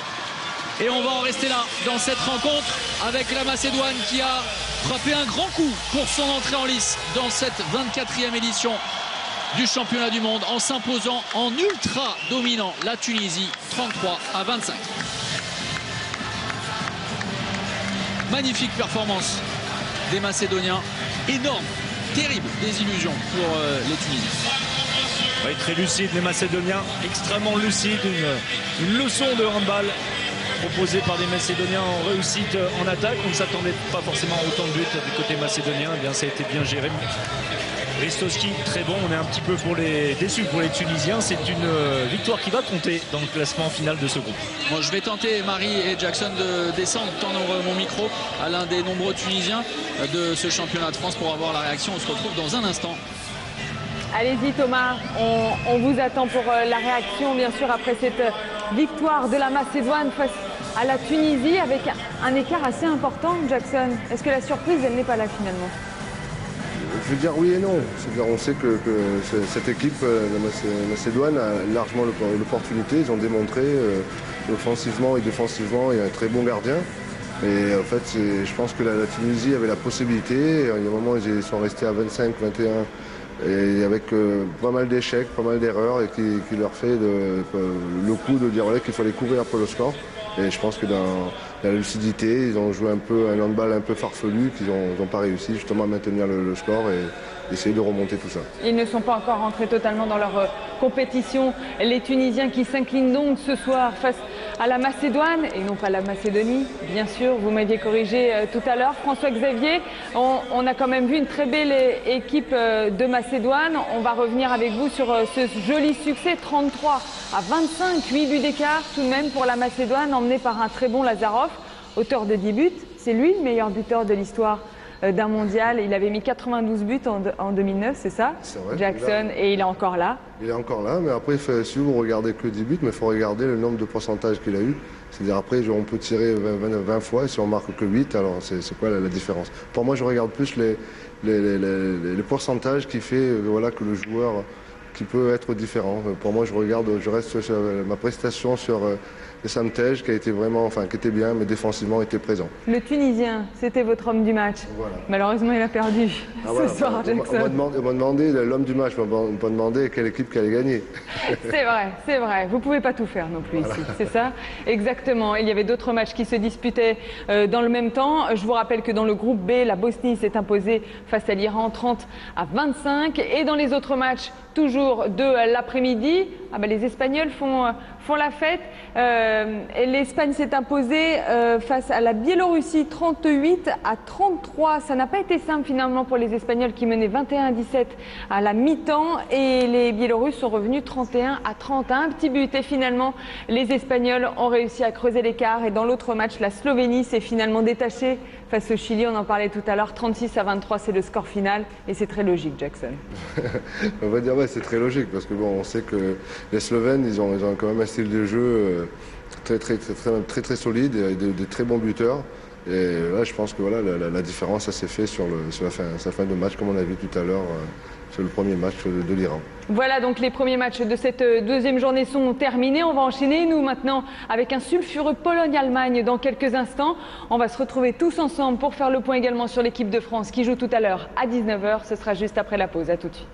Et on va en rester là dans cette rencontre avec la Macédoine qui a frappé un grand coup pour son entrée en lice dans cette 24e édition du championnat du monde en s'imposant en ultra dominant la Tunisie 33-25. Magnifique performance des Macédoniens, énorme, terrible désillusion pour les Tunisiens. Oui, très lucide les Macédoniens, extrêmement lucide, une leçon de handball proposée par des Macédoniens en réussite en attaque. On ne s'attendait pas forcément à autant de buts du côté macédonien, eh bien ça a été bien géré. Ristoski très bon, on est un petit peu déçus pour les Tunisiens. C'est une victoire qui va compter dans le classement final de ce groupe. Bon, je vais tenter, Marie et Jackson, de descendre, tendre mon micro à l'un des nombreux Tunisiens de ce championnat de France pour avoir la réaction. On se retrouve dans un instant. Allez-y Thomas, on vous attend pour la réaction bien sûr après cette victoire de la Macédoine face à la Tunisie avec un écart assez important. Jackson, est-ce que la surprise elle n'est pas là finalement? Je veux dire oui et non. C'est-à-dire, on sait que cette équipe, la Macédoine, a largement l'opportunité. Ils ont démontré offensivement et défensivement, il y a un très bon gardien. Et en fait, je pense que la Tunisie avait la possibilité. Il y a un moment, ils sont restés à 25, 21. Et avec pas mal d'échecs, pas mal d'erreurs, et qui leur fait le coup de dire voilà, qu'il fallait courir après le score. Et je pense que dans la lucidité, ils ont joué un peu un handball un peu farfelu, qu'ils n'ont pas réussi justement à maintenir le score et essayer de remonter tout ça. Ils ne sont pas encore rentrés totalement dans leur compétition. Les Tunisiens qui s'inclinent donc ce soir face à la Macédoine et non pas la Macédonie, bien sûr. Vous m'aviez corrigé tout à l'heure, François-Xavier. On a quand même vu une très belle équipe de Macédoine. On va revenir avec vous sur ce joli succès, 33 à 25, 8 buts d'écart tout de même pour la Macédoine, emmené par un très bon Lazarov, auteur de 10 buts. C'est lui le meilleur buteur de l'histoire d'un mondial. Il avait mis 92 buts en 2009, c'est ça, vrai, Jackson, et il est encore là. Il est encore là, mais après, si vous regardez que 10 buts, mais il faut regarder le nombre de pourcentages qu'il a eu. C'est-à-dire après, on peut tirer 20 fois, et si on marque que 8, alors c'est quoi la différence? Pour moi, je regarde plus les pourcentages qui fait voilà, que le joueur qui peut être différent. Pour moi, je reste sur ma prestation sur le Samtej qui a été vraiment, enfin qui était bien, mais défensivement était présent. Le Tunisien, c'était votre homme du match. Voilà. Malheureusement, il a perdu ce soir, Jackson. On m'a demandé l'homme du match, on m'a demandé quelle équipe qui allait gagner. C'est vrai. Vous ne pouvez pas tout faire non plus ici, c'est ça? Exactement. Il y avait d'autres matchs qui se disputaient dans le même temps. Je vous rappelle que dans le groupe B, la Bosnie s'est imposée face à l'Iran 30 à 25. Et dans les autres matchs, toujours de l'après-midi, les Espagnols font la fête. L'Espagne s'est imposée face à la Biélorussie 38 à 33. Ça n'a pas été simple finalement pour les Espagnols qui menaient 21-17 à la mi-temps et les Biélorusses sont revenus 31 à 31. Petit but et finalement les Espagnols ont réussi à creuser l'écart et dans l'autre match la Slovénie s'est finalement détachée face au Chili. On en parlait tout à l'heure, 36 à 23 c'est le score final et c'est très logique, Jackson. On va dire c'est très logique parce que bon, on sait que les Slovènes ils ont quand même un style de jeu très solide et de très bons buteurs. Et là, je pense que voilà, la différence, ça s'est fait sur la fin de match, comme on a vu tout à l'heure sur le premier match de l'Iran. Voilà, donc les premiers matchs de cette deuxième journée sont terminés. On va enchaîner, nous, maintenant, avec un sulfureux Pologne-Allemagne dans quelques instants. On va se retrouver tous ensemble pour faire le point également sur l'équipe de France qui joue tout à l'heure à 19 h. Ce sera juste après la pause. À tout de suite.